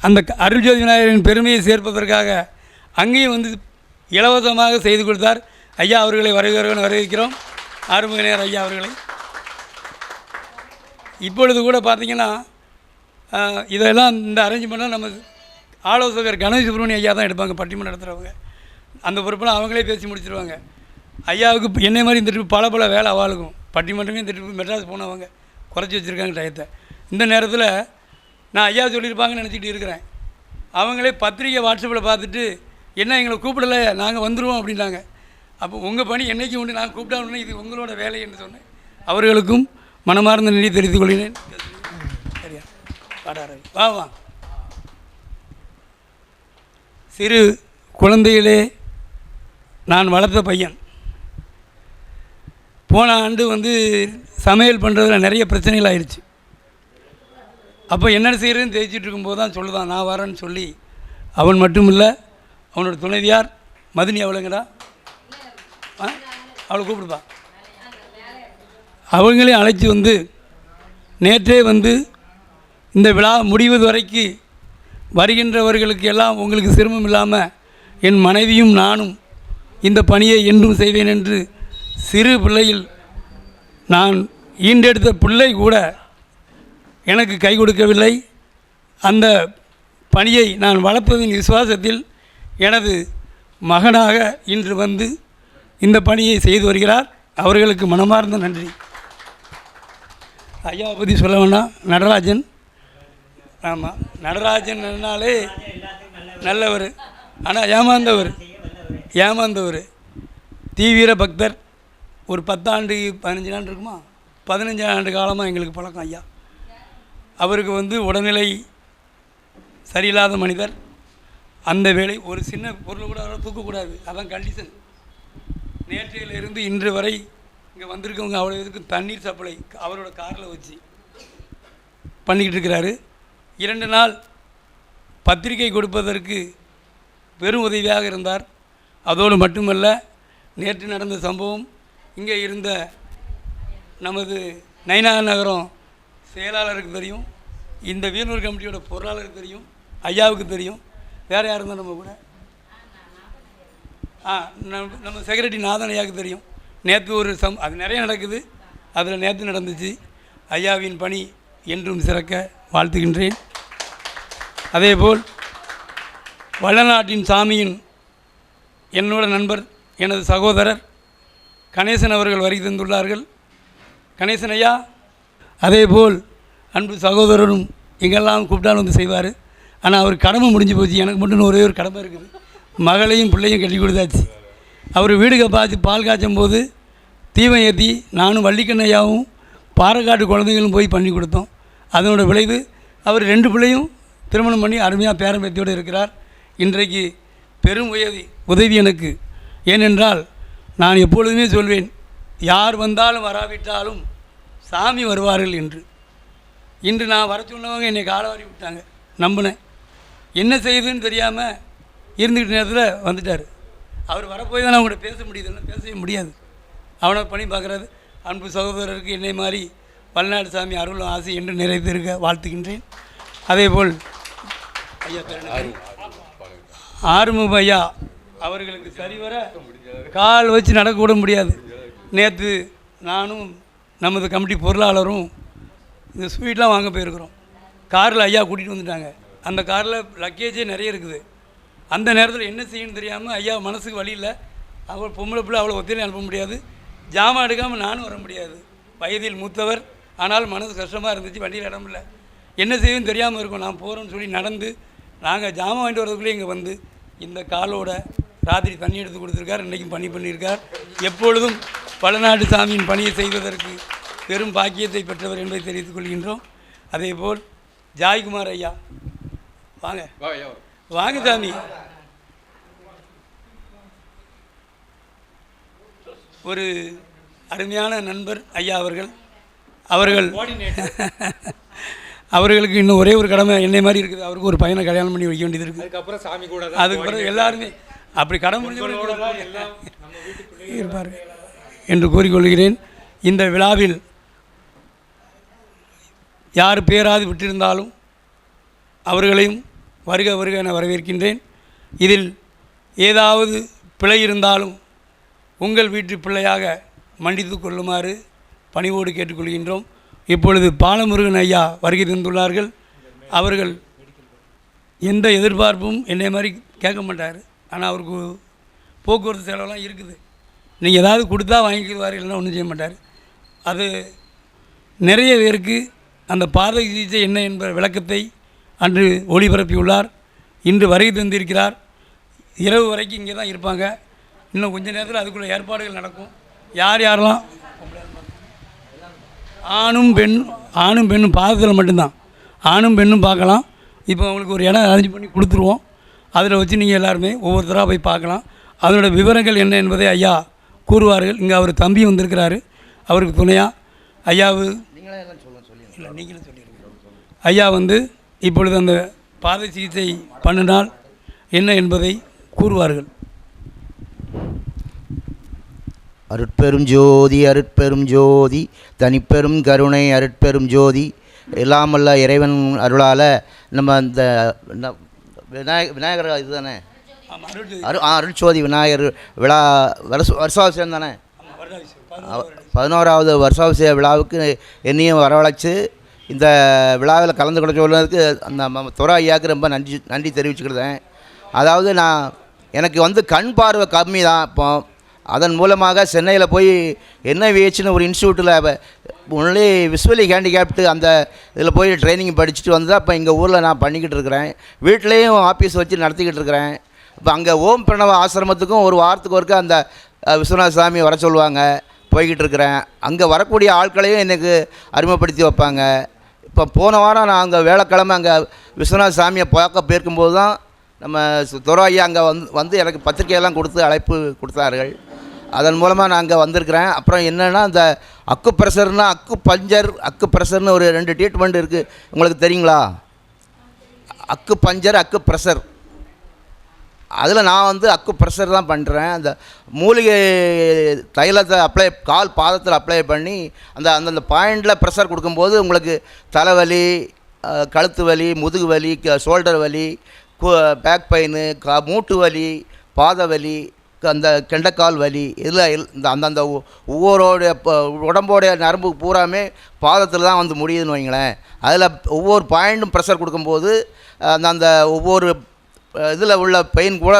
அந்த அருள்ஜோதி விநாயகரின் பெருமையை சேர்ப்பதற்காக அங்கேயும் இலவசமாக செய்து கொடுத்தார். ஐயா அவர்களை வரவேற்கிறோம். ஆறுமுகநேயர் ஐயா அவர்களை. இப்பொழுது கூட பார்த்திங்கன்னா இதெல்லாம் இந்த அரேஞ்ச்மெண்ட்லாம் நம்ம ஆலோசகர் கணேஷ் சுப்ரமணியம் ஐயா தான் எடுப்பாங்க. பட்டிமன்றம் நடத்துகிறவங்க அந்த பொறுப்பெல்லாம் அவங்களே பேசி முடிச்சிருவாங்க. ஐயாவுக்கு என்னை மாதிரி இந்த ட்ரிப்பு பல வேலை அவளுக்கும். பட்டிமன்றமே இந்த ட்ரிப்பு மெட்ராஸ் போனவங்க குறைச்சி வச்சுருக்காங்க டயத்தை. இந்த நேரத்தில் நான் ஐயா சொல்லியிருப்பாங்கன்னு நினச்சிக்கிட்டு இருக்கிறேன். அவங்களே பத்திரிக்கை வாட்ஸ்அப்பில் பார்த்துட்டு என்ன எங்களை கூப்பிடலை, நாங்கள் வந்துடுவோம் அப்படின்னாங்க. அப்போ உங்கள் பணி என்றைக்கு உண்டு, நான் கூப்பிட்டா இது உங்களோட வேலை என்று சொன்னேன். அவர்களுக்கும் மனமார்ந்த நன்றி தெரிவித்துக் கொள்கிறேன். சரியா வா வா. சிறு குழந்தையிலே நான் வளர்த்த பையன். போன ஆண்டு சமையல் பண்ணுறதுல நிறைய பிரச்சனைகள் ஆயிடுச்சு. அப்போ என்ன செய்கிறதுன்னு தெரிஞ்சிட்டு இருக்கும்போது தான் சொல்லுதான் நான் வரேன்னு சொல்லி. அவன் மட்டும் இல்லை, அவனோட துணைவியார் மதினி அவளுங்கடா, அவளை கூப்பிடுப்பா. அவங்களையும் அழைச்சி வந்து நேற்றே வந்து இந்த விழா முடிவது வரைக்கு வருகின்றவர்களுக்கு எல்லாம் உங்களுக்கு சிரமம் இல்லாமல் என் மனைவியும் நானும் இந்த பணியை என்றும் செய்வேன் என்று சிறு பிள்ளையில் நான் ஈண்டெடுத்த பிள்ளை கூட எனக்கு கை கொடுக்கவில்லை. அந்த பணியை நான் வளர்ப்பதின் விசுவாசத்தில் எனது மகனாக இன்று வந்து இந்த பணியை செய்து வருகிறார். அவர்களுக்கு மனமார்ந்த நன்றி. ஐயாவை பற்றி சொல்ல வேண்டாம். நடராஜன், ஆமாம், நடராஜன் என்னாலே நல்லவர், ஆனால் ஏமாந்தவர் தீவிர பக்தர். ஒரு 10 ஆண்டு 15 ஆண்டு இருக்குமா, 15 ஆண்டு காலமாக எங்களுக்கு பழக்கம். ஐயா அவருக்கு வந்து உடல்நிலை சரியில்லாத மனிதர். அந்த வேளை ஒரு சின்ன பொருள் கூட அவரை தூக்கக்கூடாது, அதான் கண்டிஷன். நேற்றையிலிருந்து இன்று வரை இங்கே வந்திருக்கவங்க அவ்வளோ இதுக்கு தண்ணீர் சப்ளை அவரோட காரில் வச்சு பண்ணிக்கிட்டு இருக்கிறாரு. 2 நாள் பத்திரிகை கொடுப்பதற்கு பெரும் உதவியாக இருந்தார். அதோடு மட்டுமல்ல, நேற்று நடந்த சம்பவம் இங்கே இருந்த நமது நைனா நகரம் செயலாளருக்கு தெரியும், இந்த வீரனூர் கமிட்டியோட பொருளாளருக்கு தெரியும், ஐயாவுக்கு தெரியும், வேறு யார் இருந்தால் நம்ம கூட நம்ம செக்ரட்டரி நாதன் ஐயாவுக்கு தெரியும். நேற்று ஒரு அது நிறைய நடக்குது, அதில் நேற்று நடந்துச்சு. ஐயாவின் பணி என்றும் சிறக்க வாழ்த்துகின்றேன். அதேபோல் வள்ளநாட்டின் சாமியின் என்னோட நண்பர் எனது சகோதரர் கணேசன் அவர்கள் வருகை தந்துள்ளார்கள். கணேசன் ஐயா, அதேபோல் அன்பு சகோதரரும் எங்கெல்லாம் கூப்பிட்டாலும் வந்து செய்வார். ஆனால் அவர் கடமை முடிஞ்சு போச்சு. எனக்கு மட்டும் ஒரே ஒரு கடமை இருக்குது. மகளையும் பிள்ளையும் கட்டி கொடுத்தாச்சு. அவர் வீடுக பார்த்து பால் காய்ச்சும் போது தீபம் ஏற்றி நானும் வள்ளிக்கண்ணையாவும் பாறைக்காட்டு குழந்தைகளும் போய் பண்ணி கொடுத்தோம். அதனோட விளைவு அவர் 2 பிள்ளையும் திருமணம் பண்ணி அருமையாக பேரம்பேத்தியோடு இருக்கிறார். இன்றைக்கு பெரும் உதவி எனக்கு. ஏனென்றால் நான் எப்பொழுதுமே சொல்வேன், யார் வந்தாலும் வராவிட்டாலும் சாமி வருவார்கள் என்று. இன்று நான் வர சொன்னவங்க என்னை காலவாரி விட்டாங்க, நம்பினேன். என்ன செய்யுதுன்னு தெரியாமல் இருந்துக்கிட்ட நேரத்தில் வந்துட்டார். அவர் வரப்போய் தான் அவங்கள்ட்ட பேச முடியுதுன்னா பேசவே முடியாது. அவனை பண்ணி பார்க்குறாரு. அன்பு சகோதரருக்கு என்னை மாதிரி வள்ளநாடு சாமி அருளும் ஆசை என்று நிறைவேற்றிருக்க வாழ்த்துகின்றேன். அதேபோல் ஐயா ஆறுமுக ஐயா அவர்களுக்கு சரிவர கால் வச்சு நடக்கக்கூட முடியாது. நேற்று நானும் நமது கமிட்டி பொருளாளரும் இந்த ஸ்வீட்லாம் வாங்க போயிருக்கிறோம். காரில் ஐயா கூட்டிகிட்டு வந்துட்டாங்க. அந்த காரில் லக்கேஜே நிறைய இருக்குது. அந்த நேரத்தில் என்ன செய்யணும்னு தெரியாமல் ஐயா மனசுக்கு வழி இல்லை. அவள் பொம்பளை பிள்ளை அவ்வளோ ஒத்திரையும் அனுப்ப முடியாது, ஜாமான் எடுக்காமல் நானும் வர முடியாது. வயதில் மூத்தவர், ஆனால் மனசு கஷ்டமாக இருந்துச்சு. வண்டியில் இடம் இல்லை, என்ன செய்யுன்னு தெரியாமல் இருக்கும். நான் போகிறோன்னு சொல்லி நடந்து நாங்கள் ஜாமான் வாங்கிட்டு வரதுக்குள்ளே இங்கே வந்து இந்த காலோட ராத்திரி தண்ணி எடுத்து கொடுத்துருக்கார். இன்றைக்கும் பண்ணியிருக்கார். எப்பொழுதும் வள்ளநாடு சாமியின் பணியை செய்வதற்கு பெரும் பாக்கியத்தை பெற்றவர் என்பதை தெரிவித்துக் கொள்கின்றோம். அதேபோல் ஜாய்குமார் ஐயா, வாங்க வாங்க சாமி. ஒரு அருமையான நண்பர் ஐயா அவர்களுக்கு இன்னும் ஒரே ஒரு கடமை என்னை மாதிரி இருக்குது. அவருக்கு ஒரு பையனை கல்யாணம் பண்ணி வைக்க வேண்டியது இருக்குது. அதுக்கப்புறம் எல்லாருமே அப்படி கடமை இருப்பார் என்று கூறிக்கொள்கிறேன். இந்த விழாவில் யார் பேராது விட்டிருந்தாலும் அவர்களையும் வருக வருக என வரவேற்கின்றேன். இதில் ஏதாவது பிழை இருந்தாலும் உங்கள் வீட்டு பிள்ளையாக மன்னித்து கொள்ளுமாறு பணிவோடு கேட்டுக்கொள்கின்றோம். இப்பொழுது பாலமுருகன் ஐயா வருகை தந்துள்ளார்கள். அவர்கள் எந்த எதிர்பார்ப்பும் என்னை மாதிரி கேட்க மாட்டார். ஆனால் அவருக்கு போக்குவரத்து செலவெல்லாம் இருக்குது. நீங்கள் ஏதாவது கொடுத்தா வாங்கிக்குவார், இல்லைன்னா ஒன்றும் செய்ய மாட்டார். அது நிறைய பேருக்கு அந்த பாதை சிகிச்சை என்ன என்ப விளக்கத்தை அன்று ஒளிபரப்பியுள்ளார். இன்று வருகை தந்திருக்கிறார். இரவு வரைக்கும் இங்கே தான் இருப்பாங்க. இன்னும் கொஞ்சம் நேரத்தில் அதுக்குள்ள ஏற்பாடுகள் நடக்கும். யாரெல்லாம் ஆணும் பெண்ணும் பாதத்தில் மட்டும்தான் ஆணும் பெண்ணும் பார்க்கலாம். இப்போ அவங்களுக்கு ஒரு இடம் அரேஞ்ச் பண்ணி கொடுத்துருவோம். அதில் வச்சு நீங்கள் எல்லாருமே ஒவ்வொருத்தராக போய் பார்க்கலாம். அதனோட விவரங்கள் என்ன என்பதை ஐயா கூறுவார்கள். இங்கே அவர் தம்பி வந்திருக்கிறாரு, அவருக்கு துணையாக ஐயாவு இல்லை நீங்களும் சொல்லிடுங்க. ஐயா வந்து இப்பொழுது அந்த பாதை சிகிச்சை பண்ணினால் என்ன என்பதை கூறுவார்கள்.
அருட்பெரும் ஜோதி அருட்பெரும் ஜோதி தனிப்பெரும் கருணை அருட்பெரும் ஜோதி எல்லாமல்ல இறைவன் அருளால் நம்ம இந்த விநாயகர் இதுதானே அருட்சோதி விநாயகர் விழா வருஷாபிஷேகம் தானே 11வது வருஷாபிஷேக விழாவுக்கு என்னையும் வரவழைச்சு இந்த விழாவில் கலந்து கொள்ள சொல்லுறதுக்கு அந்த துறை ஐயாவுக்கு ரொம்ப நன்றி தெரிவிச்சுக்கிட்டேன். அதாவது எனக்கு கண் பார்வை கம்மி தான். இப்போ அதன் மூலமாக சென்னையில் போய் NIVHன்னு ஒரு இன்ஸ்டியூட்டில் ஒன்லி விஸ்வலி ஹேண்டிகேப்டு அந்த இதில் போய் ட்ரைனிங் படிச்சுட்டு வந்து அப்போ எங்கள் ஊரில் நான் பண்ணிக்கிட்டு இருக்கிறேன். வீட்லேயும் ஆஃபீஸ் வச்சு நடத்திக்கிட்டு இருக்கிறேன். இப்போ அங்கே ஓம் பிரணவ ஆசிரமத்துக்கும் ஒரு வாரத்துக்கு ஒருக்க அந்த விஸ்வநாத சாமி வர சொல்லுவாங்க, போய்கிட்டு இருக்கிறேன். அங்கே வரக்கூடிய ஆட்களையும் எனக்கு அறிமுகப்படுத்தி வைப்பாங்க. இப்போ போன வாரம் நான் அங்கே வேலைக்கிழமை அங்கே விஸ்வநாத சாமியை பார்க்க போயிருக்கும்போது தான் நம்ம துறை ஐயா அங்கே வந்து எனக்கு பத்திரிகையெல்லாம் கொடுத்து அழைப்பு கொடுத்தார்கள். அதன் மூலமாக நான் அங்கே வந்திருக்கிறேன். அப்புறம் என்னென்னா இந்த அக்கு ப்ரெஷர்னா அக்கு ப்ரெஷர்னு ஒரு 2 ட்ரீட்மெண்ட் இருக்குது, உங்களுக்கு தெரியுங்களா? அக்கு பஞ்சர் அக்கு ப்ரெஷர். அதில் நான் அக்கு ப்ரெஷர் தான் பண்ணுறேன். அந்த மூலிகை தைலத்தை கால் பாதத்தில் அப்ளை பண்ணி அந்தந்த பாயிண்டில் ப்ரெஷர் கொடுக்கும்போது உங்களுக்கு தலைவலி, கழுத்து வலி, முதுகு வலி, ஷோல்டர் வலி, பேக் பெயின், மூட்டு வலி, பாத வலி, அந்த கெண்டைக்கால் வலி, இதில் இந்த அந்தந்த ஒவ்வொருடைய உடம்போடைய நரம்பு பூராமே பாதத்தில் தான் முடியுதுன்னு வைங்களேன். அதில் ஒவ்வொரு பாயிண்ட்டும் ப்ரெஷர் கொடுக்கும்போது அந்த ஒவ்வொரு இதில் உள்ள பெயின் கூட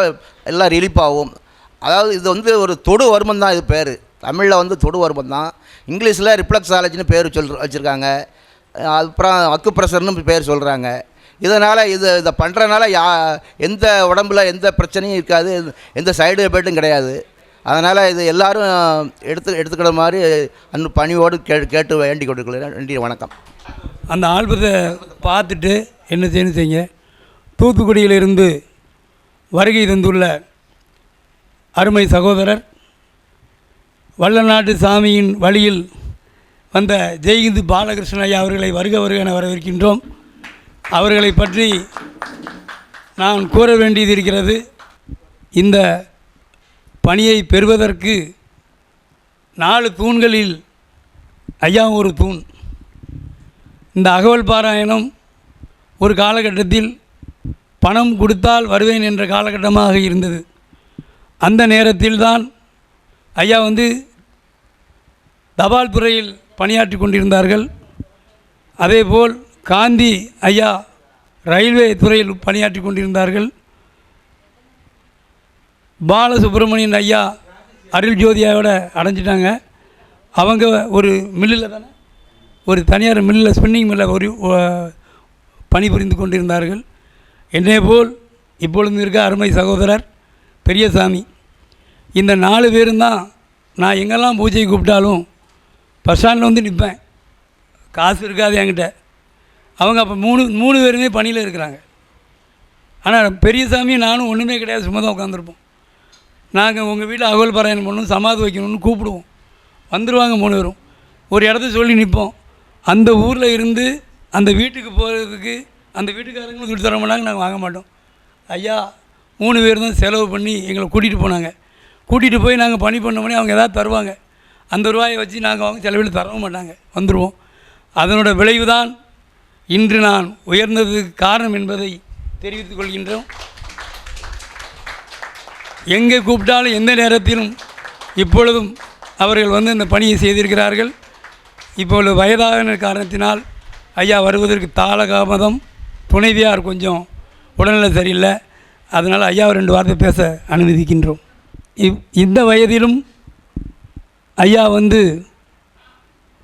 எல்லாம் ரிலீஃப் ஆகும். அதாவது இது ஒரு தொடு வருமம் தான். இது பேர் தமிழில் தொடு வருமம் தான். இங்கிலீஷில் ரிஃப்ளெக்ஸாலஜின்னு பேர் வச்சுருக்காங்க. அப்புறம் அக்கு ப்ரெஷர்னு பேர் சொல்கிறாங்க. இதனால் இதை பண்ணுறதுனால எந்த உடம்பில் எந்த பிரச்சனையும் இருக்காது, எந்த சைடு எஃபெக்ட்டும் கிடையாது. அதனால் இது எல்லோரும் எடுத்துக்கிற மாதிரி பணியோடு கேட்டு வேண்டி கொடுக்கலாம். நன்றி, வணக்கம்.
அந்த ஆல்பத்தை பார்த்துட்டு என்ன செய்யுங்க, தூத்துக்குடியிலிருந்து வருகை தந்துள்ள அருமை சகோதரர் வல்லநாட்டு சாமியின் வழியில் வந்த ஜெய்ஹிந்து பாலகிருஷ்ணன் ஐயா அவர்களை வருக என வரவேற்கின்றோம். அவர்களை பற்றி நான் கூற வேண்டியது இருக்கிறது. இந்த பணியை பெறுவதற்கு 4 தூண்களில் ஐயா ஒரு தூண். இந்த அகவல் பாராயணம் ஒரு காலகட்டத்தில் பணம் கொடுத்தால் வருவேன் என்ற காலகட்டமாக இருந்தது. அந்த நேரத்தில் தான் ஐயா தபால் துறையில் பணியாற்றி கொண்டிருந்தார்கள். அதேபோல் காந்தி ஐயா ரயில்வே துறையில் பணியாற்றி கொண்டிருந்தார்கள். பாலசுப்ரமணியன் ஐயா அருள் ஜோதியோட அடைஞ்சிட்டாங்க. அவங்க ஒரு மில்லில் தானே, ஒரு தனியார் மில்லில் ஸ்பின்னிங் மில்லில் ஒரு பணிபுரிந்து கொண்டிருந்தார்கள். என்னே போல் இப்பொழுது இருக்க அருமை சகோதரர் பெரியசாமி. இந்த 4 பேரும் தான் நான் எங்கெல்லாம் பூஜை கூப்பிட்டாலும் பஸ் ஸ்டாண்டில் நிற்பேன். காசு இருக்காது என்கிட்ட. அவங்க அப்போ 3 பேருமே பணியில் இருக்கிறாங்க. ஆனால் பெரியசாமியும் நானும் ஒன்றுமே கிடையாது, சும்மா தான் உட்காந்துருப்போம். நாங்கள் உங்கள் வீட்டில் அகவல் பாராயணம் பண்ணணும், சமாதி வைக்கணும்னு கூப்பிடுவோம். வந்துடுவாங்க 3 பேரும். ஒரு இடத்த சொல்லி நிற்போம். அந்த ஊரில் இருந்து அந்த வீட்டுக்கு போகிறதுக்கு அந்த வீட்டுக்காரங்களும் துட்டு தர மாட்டாங்க, நாங்கள் வாங்க மாட்டோம். ஐயா 3 பேர் தான் செலவு பண்ணி எங்களை கூட்டிகிட்டு போனாங்க. கூட்டிகிட்டு போய் நாங்கள் பணி பண்ணோம்னே அவங்க எதாவது தருவாங்க. அந்த ரூபாயை வச்சு நாங்கள் அவங்க சில வீடு தரவும் மாட்டாங்க, வந்துடுவோம். அதனோட விளைவு தான் இன்று நான் உயர்ந்ததுக்கு காரணம் என்பதை தெரிவித்துக் கொள்கின்றோம். எங்கே கூப்பிட்டாலும் எந்த நேரத்திலும் இப்பொழுதும் அவர்கள் இந்த பணியை செய்திருக்கிறார்கள். இப்பொழுது வயதான காரணத்தினால் ஐயா வருவதற்கு தாளதாமதம். துணைவியார் கொஞ்சம் உடல்நிலை சரியில்லை, அதனால் ஐயா 2 வார்த்தை பேச அனுமதிக்கின்றோம். இந்த வயதிலும் ஐயா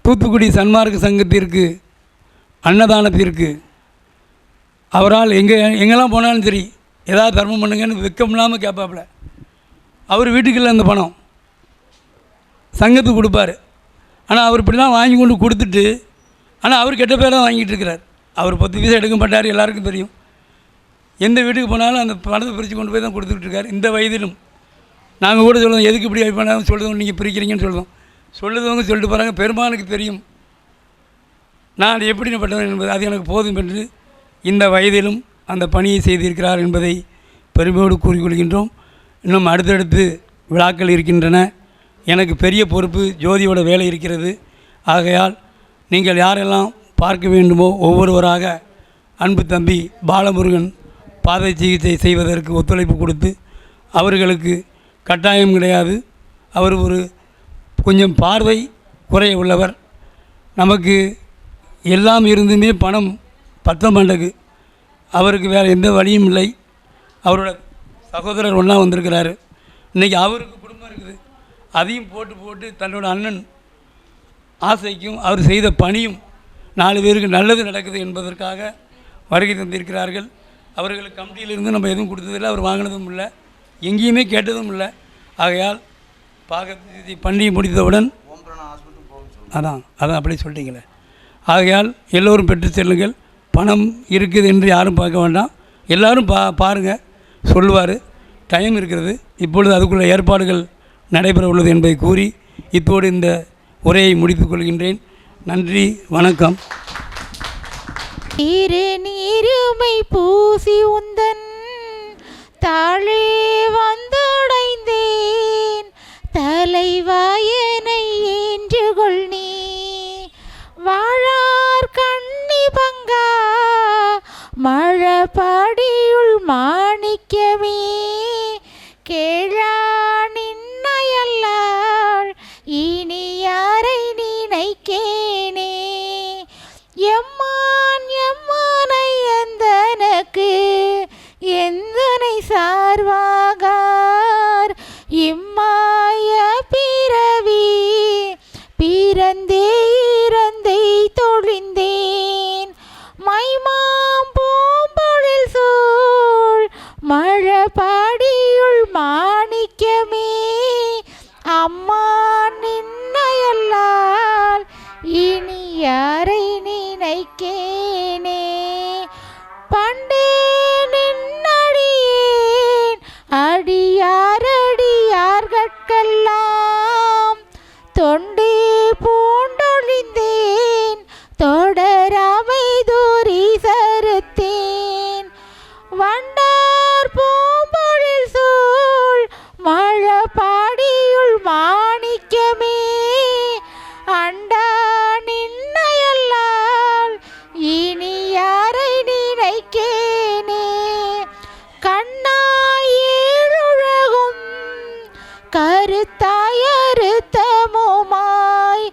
தூத்துக்குடி சன்மார்க்க சங்கத்திற்கு அன்னதானத்திற்கு அவரால் எங்கெல்லாம் போனாலும் சரி ஏதாவது தர்மம் பண்ணுங்கன்னு வெக்கம் இல்லாமல் கேட்பாப்புல. அவர் வீட்டுக்கு இல்லை அந்த பணம், சங்கத்துக்கு கொடுப்பார். ஆனால் அவர் இப்படி தான் வாங்கி கொண்டு கொடுத்துட்டு, ஆனால் அவர் கெட்ட பேர் தான் வாங்கிட்டு இருக்கிறார். அவர் 10 பைசா எடுக்க மாட்டார், எல்லாருக்கும் தெரியும். எந்த வீட்டுக்கு போனாலும் அந்த பணத்தை பிரித்து கொண்டு போய் தான் கொடுத்துக்கிட்டு இருக்கார். இந்த வயதிலும் நாங்கள் கூட சொல்லுவோம், எதுக்கு இப்படி பண்ணாலும் சொல்லுவோம், நீங்கள் பிரிக்கிறீங்கன்னு சொல்லுவோம். சொல்லுறவங்க சொல்லிட்டு போகிறாங்க. பெருமானுக்கு தெரியும் நான் எப்படிப்பட்டவன் என்பது, அது எனக்கு போதும் என்று இந்த வயதிலும் அந்த பணியை செய்திருக்கிறார் என்பதை பெருமையோடு கூறிக்கொள்கின்றோம். இன்னும் அடுத்தடுத்து விழாக்கள் இருக்கின்றன. எனக்கு பெரிய பொறுப்பு, ஜோதியோட வேலை இருக்கிறது. ஆகையால் நீங்கள் யாரெல்லாம் பார்க்க வேண்டுமோ ஒவ்வொருவராக அன்பு தம்பி பாலமுருகன் பாதை சிகிச்சை செய்வதற்கு ஒத்துழைப்பு கொடுத்து, அவர்களுக்கு கட்டாயம் கிடையாது, அவர் ஒரு கொஞ்சம் பார்வை குறைய உள்ளவர். நமக்கு எல்லாம் இருந்துமே பணம் பத்த மாட்டேங்குது. அவருக்கு வேறு எந்த வழியும் இல்லை. அவரோட சகோதரர் ஒன்றா வந்திருக்கிறாரு. இன்றைக்கி அவருக்கு குடும்பம் இருக்குது. அதையும் போட்டு தன்னோட அண்ணன் ஆசைக்கும் அவர் செய்த பணியும் 4 பேருக்கு நல்லது நடக்குது என்பதற்காக வருகை தந்திருக்கிறார்கள். அவர்களுக்கு கமிட்டியிலிருந்து நம்ம எதுவும் கொடுத்ததில்லை, அவர் வாங்கினதும் இல்லை, எங்கேயுமே கேட்டதும் இல்லை. ஆகையால் பண்ணி முடித்தவுடன் அதான் அப்படி சொல்லிட்டீங்களே. ஆகையால் எல்லோரும் பெற்று செல்லுங்கள். பணம் இருக்குது என்று யாரும் பார்க்க வேண்டாம். எல்லோரும் பாருங்கள், சொல்லுவார். டைம் இருக்கிறது. இப்பொழுது அதுக்குள்ள ஏற்பாடுகள் நடைபெற உள்ளது என்பதை கூறி இத்தோடு இந்த உரையை முடித்துக் கொள்கின்றேன். நன்றி, வணக்கம்.
நீருமை பூசி உந்தன் தாழே வந்தடைந்தேன், தலைவாயனை ஏற்றுகொள் நீ வாழார் கண்ணி பங்கா மழபாடியுள் மாணிக்கமே, கேழா நின்னையல்லாள் இனி யாரை நினைக்கேனே, எம்மான் எம்மானை எந்தனக்கு எந்தனை சார்வாகார், இம்மாய பிறவி பிறந்தே இறந்தை தொழிந்தேன், மைமாம் பூம்பொழில் சூழ் மழபாடியுள் மாணிக்கமே, அம்மா நின்னையல்லால் இனி யாரை நினைக்கேனே, பண்டே நின்னடியேன் அடியாரடியார்கட்கெல்லாம் தொண்டே பூண்டொழிந்தேன், தொடராமை தூரி சருத்தேன், வண்டார் பூம்பொழில் சூழ் மழபாடியுள் மாணிக்கமே, அண்டா நின்னையல்லால் இனி யாரை நினைக்கேனே, கண்ணாயேழுலகும் கருத்தாயறுத்தமுமாய்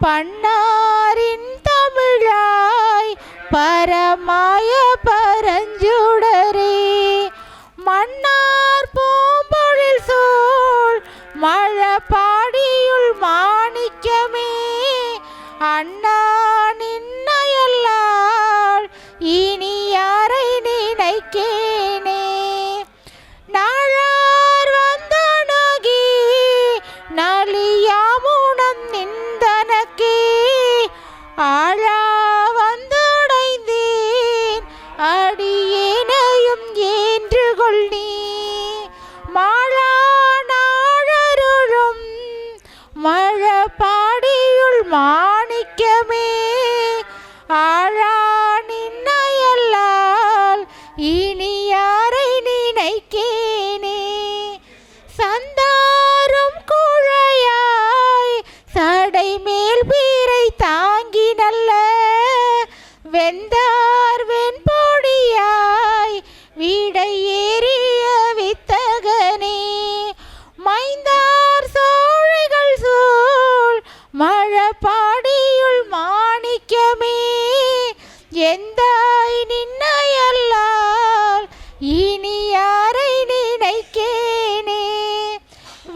பன்னாரின் தமிழாய் பரமாய பரஞ்சுடரே, மன்னார் பூம்பொழில் சூழ் மழபாடியுள் மாணிக்கமே, அண்ணா நின்னையல்லால் இனி யாரை நினைக்கேனே, நாளார் வந்தணுகி நலியாமுனம் நின்றனக்கே, ஆழா வந்துடைந்தேன் அடியேனையும் ஏற்றுகொள் நீ, மாழா நாழருளும் மழபாடியுள் மாணிக்கமே, ஆழா நின்னையல்லால் இனி யாரை நினைக்கேனே, சந்தாரும் குழையாய் சடை மேல் பீரை தாங்கி நல்ல வெந்தார் வெண்பொடியாய் வீடை ஏறிய வித்தகனே, மைந்தார் சோழைகள் சூழ் மழபாடியுள் மாணிக்கமே, எந்தாய் நின்னையல்லால் இனி யாரை நினைக்கேனே,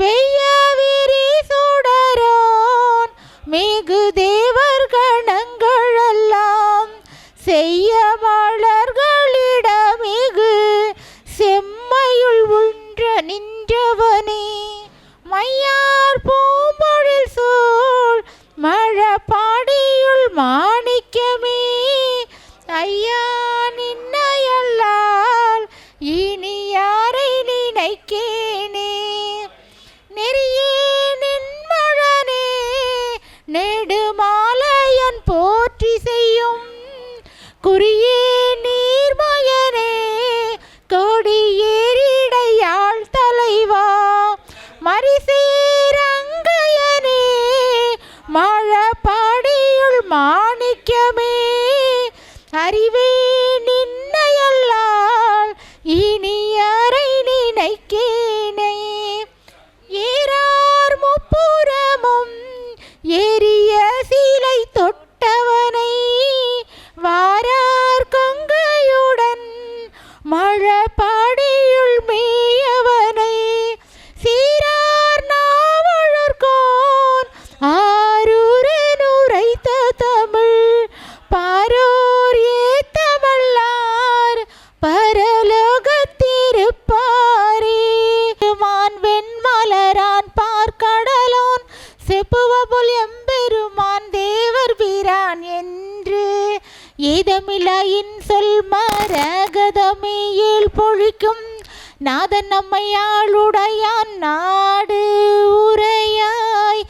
வெய்ய விரி சுடரோன் மிகு தேவர் கணங்களெல்லாம் செய்ய மலர்களிடமிகு செம்மையுள் உன்ற நின்றவனே, மையார் பூம்பொழில் சூழ் மழபாடியுள் மாணிக்கமே, ஐயா நின்னையல்லால் இனி யாரை நினைக்கேனே, நெறியே நின்மழனே நெடுமாலையன் போற்றி செய்யும் குறியே நீர்மயனே கொடியேறிடையாள் தலைவா, மரிசேரங்கைய முதல்வர் வீரான் என்று ஏதமில்லாயின் சொல் மரகதமேயில் பொழிக்கும் நாதன் நம்மையாளுடையான் நாடு உரையாய்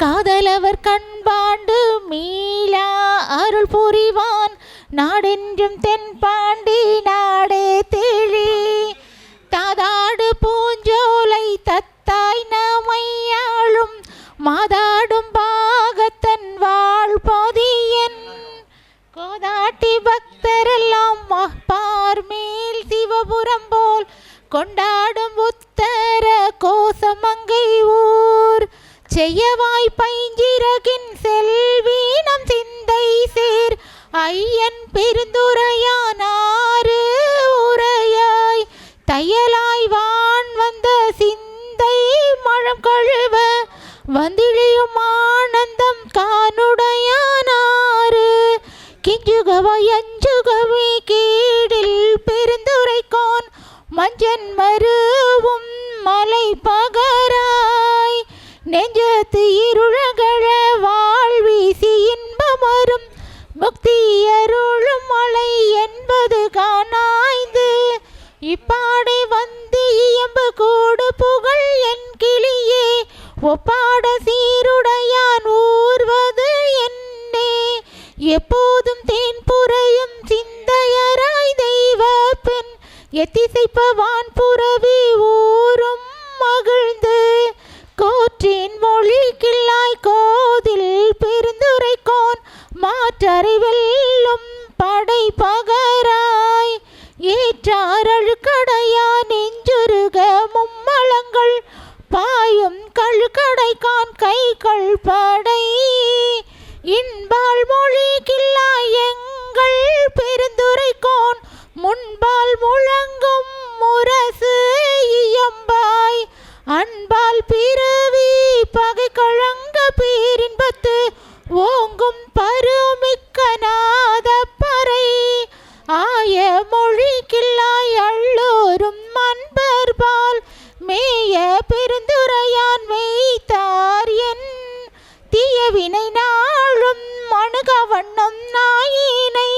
காதலவர் கண்பாண்டு மீளா அருள் புரிவான் நாடென்றும் தென்பாண்டி நாடே தேழி தாதாடு பூஞ்சோலை தத்தாய் நமையாளும் மாதாடும் பாகத்தன் வாழ்பதியன் கோதாட்டி பக்தரெல்லாம் பார்மேல் சிவபுரம் போல் கொண்டாடும் உத்தர கோசமங்கை ஊர் செய்யவாய் பைஞ்சிறகின் செல்வீனம் சிந்தை சேர் ஐயன் பெருந்துரையானாறு உரையாய் தையலாய் வான் வந்த சிந்தை மழம் கழுவ வந்திழியும் ஆனந்தம் காணுடையானாறு கிஞ்சுகவாய் அஞ்சுகவே கீடில் பெருந்துரைக்கோன் மஞ்சன் மருவும் மலை பகராய் நெஞ்சத்து இருளகழ வாழ்வீசி இன்பமரும் முக்தி அருளும் மலை என்பது காணாய்ந்து இப்பாடை வந்து இயம்பு கூடு புகழ் என் கிளியே ஒப்பாட சீருடையான் ஊர்வது என்னே எப்போதும் தேன் புரையும் சிந்தையராய் தெய்வ பெண் எத்திசைப்பவான் புறவி ஊரும் மகிழ்ந்து கோற்றின் மொழி கிள்ளாய் கோதில் பெருந்துரைக்கோன் மாற்றறிவெல்லும் படை பகராய் ஏற்றாரழுக்கடையா நெஞ்சுருக மும்மலங்கள் பாயும் கழுக்கடைக்கான் கைகள் படை இன்பால் மொழி கிள்ளாய் எங்கள் பெருந்துரைக்கோன் முன்பால் முழங்கும் முரசு இயம்பாய் அன்பால் பிறவி பகை கழங்க பேரின்பத்து ஓங்கும் பருமிக்க நாத பறை ஆய மொழி கிள்ளாய் அள்ளோரும் அன்பர்பால் மேய பெருந்துரையான் மெய்த்தார் என் தீயவினை நாளும் மணுக வண்ணம் நாயினை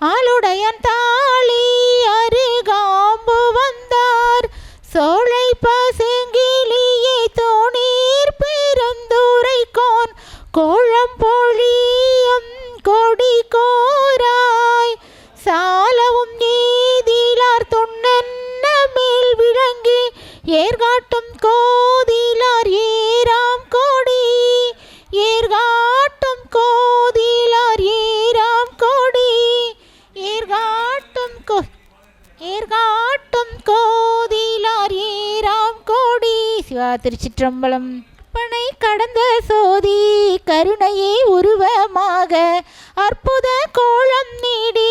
ஆளுடையான் தாளி அருகாம்பு வந்தார் சோலை பசுங்கிலியே தோணீர் பெருந்துரைக்கோன் கோழம் பொழியும் கொடி கோராய் சாலவும் நீதிலார் தொன்னென்ன மேல் விளங்கி ஏர்காட்டும் கோதிலார் ஏராம் கொடி ஏர்காட்டும் கோதிலார் ஏராம் கொடி ஏர்காட்டும் ஏர்காட்டும் கோதிலார் ஏராம் கொடி. சிவா திருச்சிற்றம்பலம். பனை கடந்த சோதி கருணையே உருவமாக அற்புத கோலம் நீடி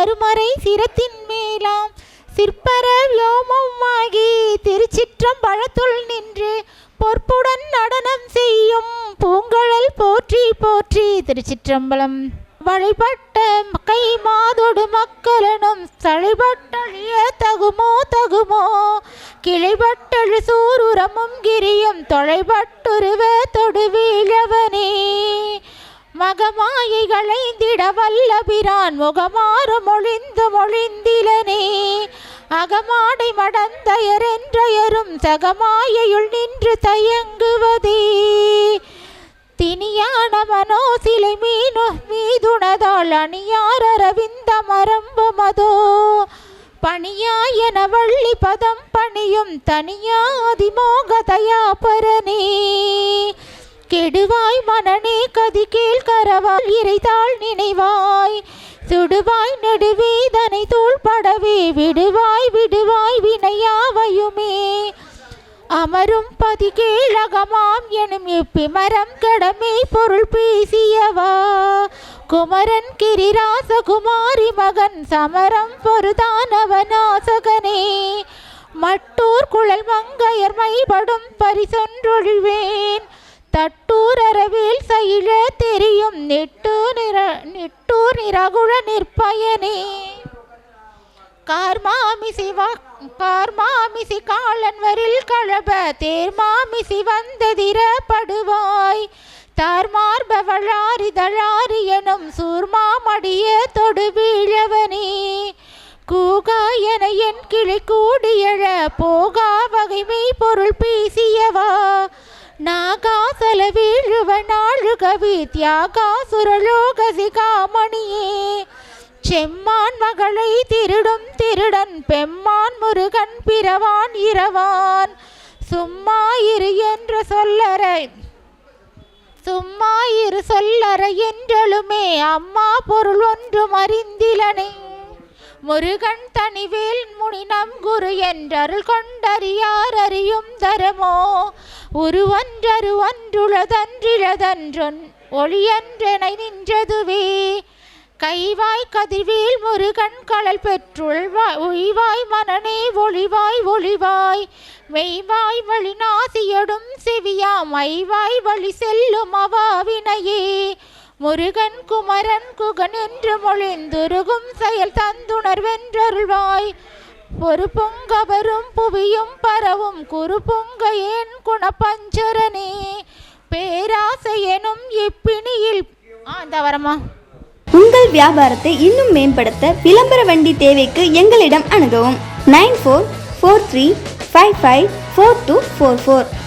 அருமறை சிரத்தின் மேலாம் சிற்பர வியோமமாகி திருச்சிற்றம்பலத்துள் நின்று பொற்புடன் நடனம் செய்யும் பூங்கழல் போற்றி போற்றி. திருச்சிற்றம்பலம். வழிபட்ட கை மாதொடு மக்களனும் சழிபட்டழிய தகுமோ தகுமோ கிளைபட்டழு சூருரமும் கிரியும் தொலைபட்டுருவ தொடுவீழவனே மகமாயைகளைந்திட வல்லபிரான் முகமாறு மொழிந்து மொழிந்திலனே அகமாடை மடந்தயரென்றயரும் சகமாயையுள் நின்று தயங்குவதே தினியான மனோ சிலை மீதுணதாள் அணியார் அரவிந்த மரம்பு மதோ பணியாயன வள்ளி பதம் பணியும் தனியாதிமோக தயாபரனே கெடுவாய் மனநே கதி கேள் கரவால் இறைத்தாள் நினைவாய் சுடுவாய் நெடுவேதனை தூள்படவே விடுவாய் விடுவாய் வினையாவையுமே அமரும் பதி கீழகமாம் எனும் எப்பிமரம் கடமை பொருள் பேசியவா குமரன் கிரிராச குமாரி மகன் சமரம் பொருதானவனாசகனே மட்டூர் குழல் மங்கையர் மைபடும் பரிசொன்றொழிவேன் தட்டூர் அரவேல் சயில தெரியும் நெட்டூர் நிரகுழ நிற்பயனே கார்மாமிசி காலன்வரில் கழப தேர்மாமிசி வந்ததிர படுவாய் தார்மார்பவளாரி தளாரி எனும் சூர்மாமடிய தொடு வீழவனே கூகா என என் கிளை கூடியழ போகா வகைமை பொருள் பேசியவா நாகாசல வீழுவ நாழுகவி தியாகா சுரலோகசி காமணியே செம்மான் மகளை திருடும் திருடன் பெம்மான் முருகன் பிறவான் இரவான் சும்மா இரு என்ற சொல்லறை சும்மா இரு சொல்லறை என்றெழுமே அம்மா பொருள் ஒன்றும் அறிந்திலனே முருகன் தனிவேல் முனினம் குரு என்றருள் கொண்டறியார் அறியும் தரமோ உருவன்றரு ஒன்றுளதன்றிளதன்றொன் ஒளியன்றெனை நின்றதுவே கைவாய் கதிர்வேல் முருகன் களல் பெற்றுள் ஒய்வாய் மனனே ஒளிவாய் ஒளிவாய் மெய்வாய் வழி நாசியடும் செவியா மைவாய் வழி செல்லும் அவாவினையே முருகன் குமரன் குகன் என்று மொழிந்துருகும் செயல் தந்துணர்வென்றருள்வாய் பொறுப்புங்கவரும் புவியும் பரவும் குறுப்புங்க ஏன் குணப்பஞ்சரனே பேராசையெனும் இப்பிணியில் இந்த வரமா
உங்கள் வியாபாரத்தை இன்னும் மேம்படுத்த விளம்பர வண்டி தேவைக்கு எங்களிடம் அணுகவும் 9443554244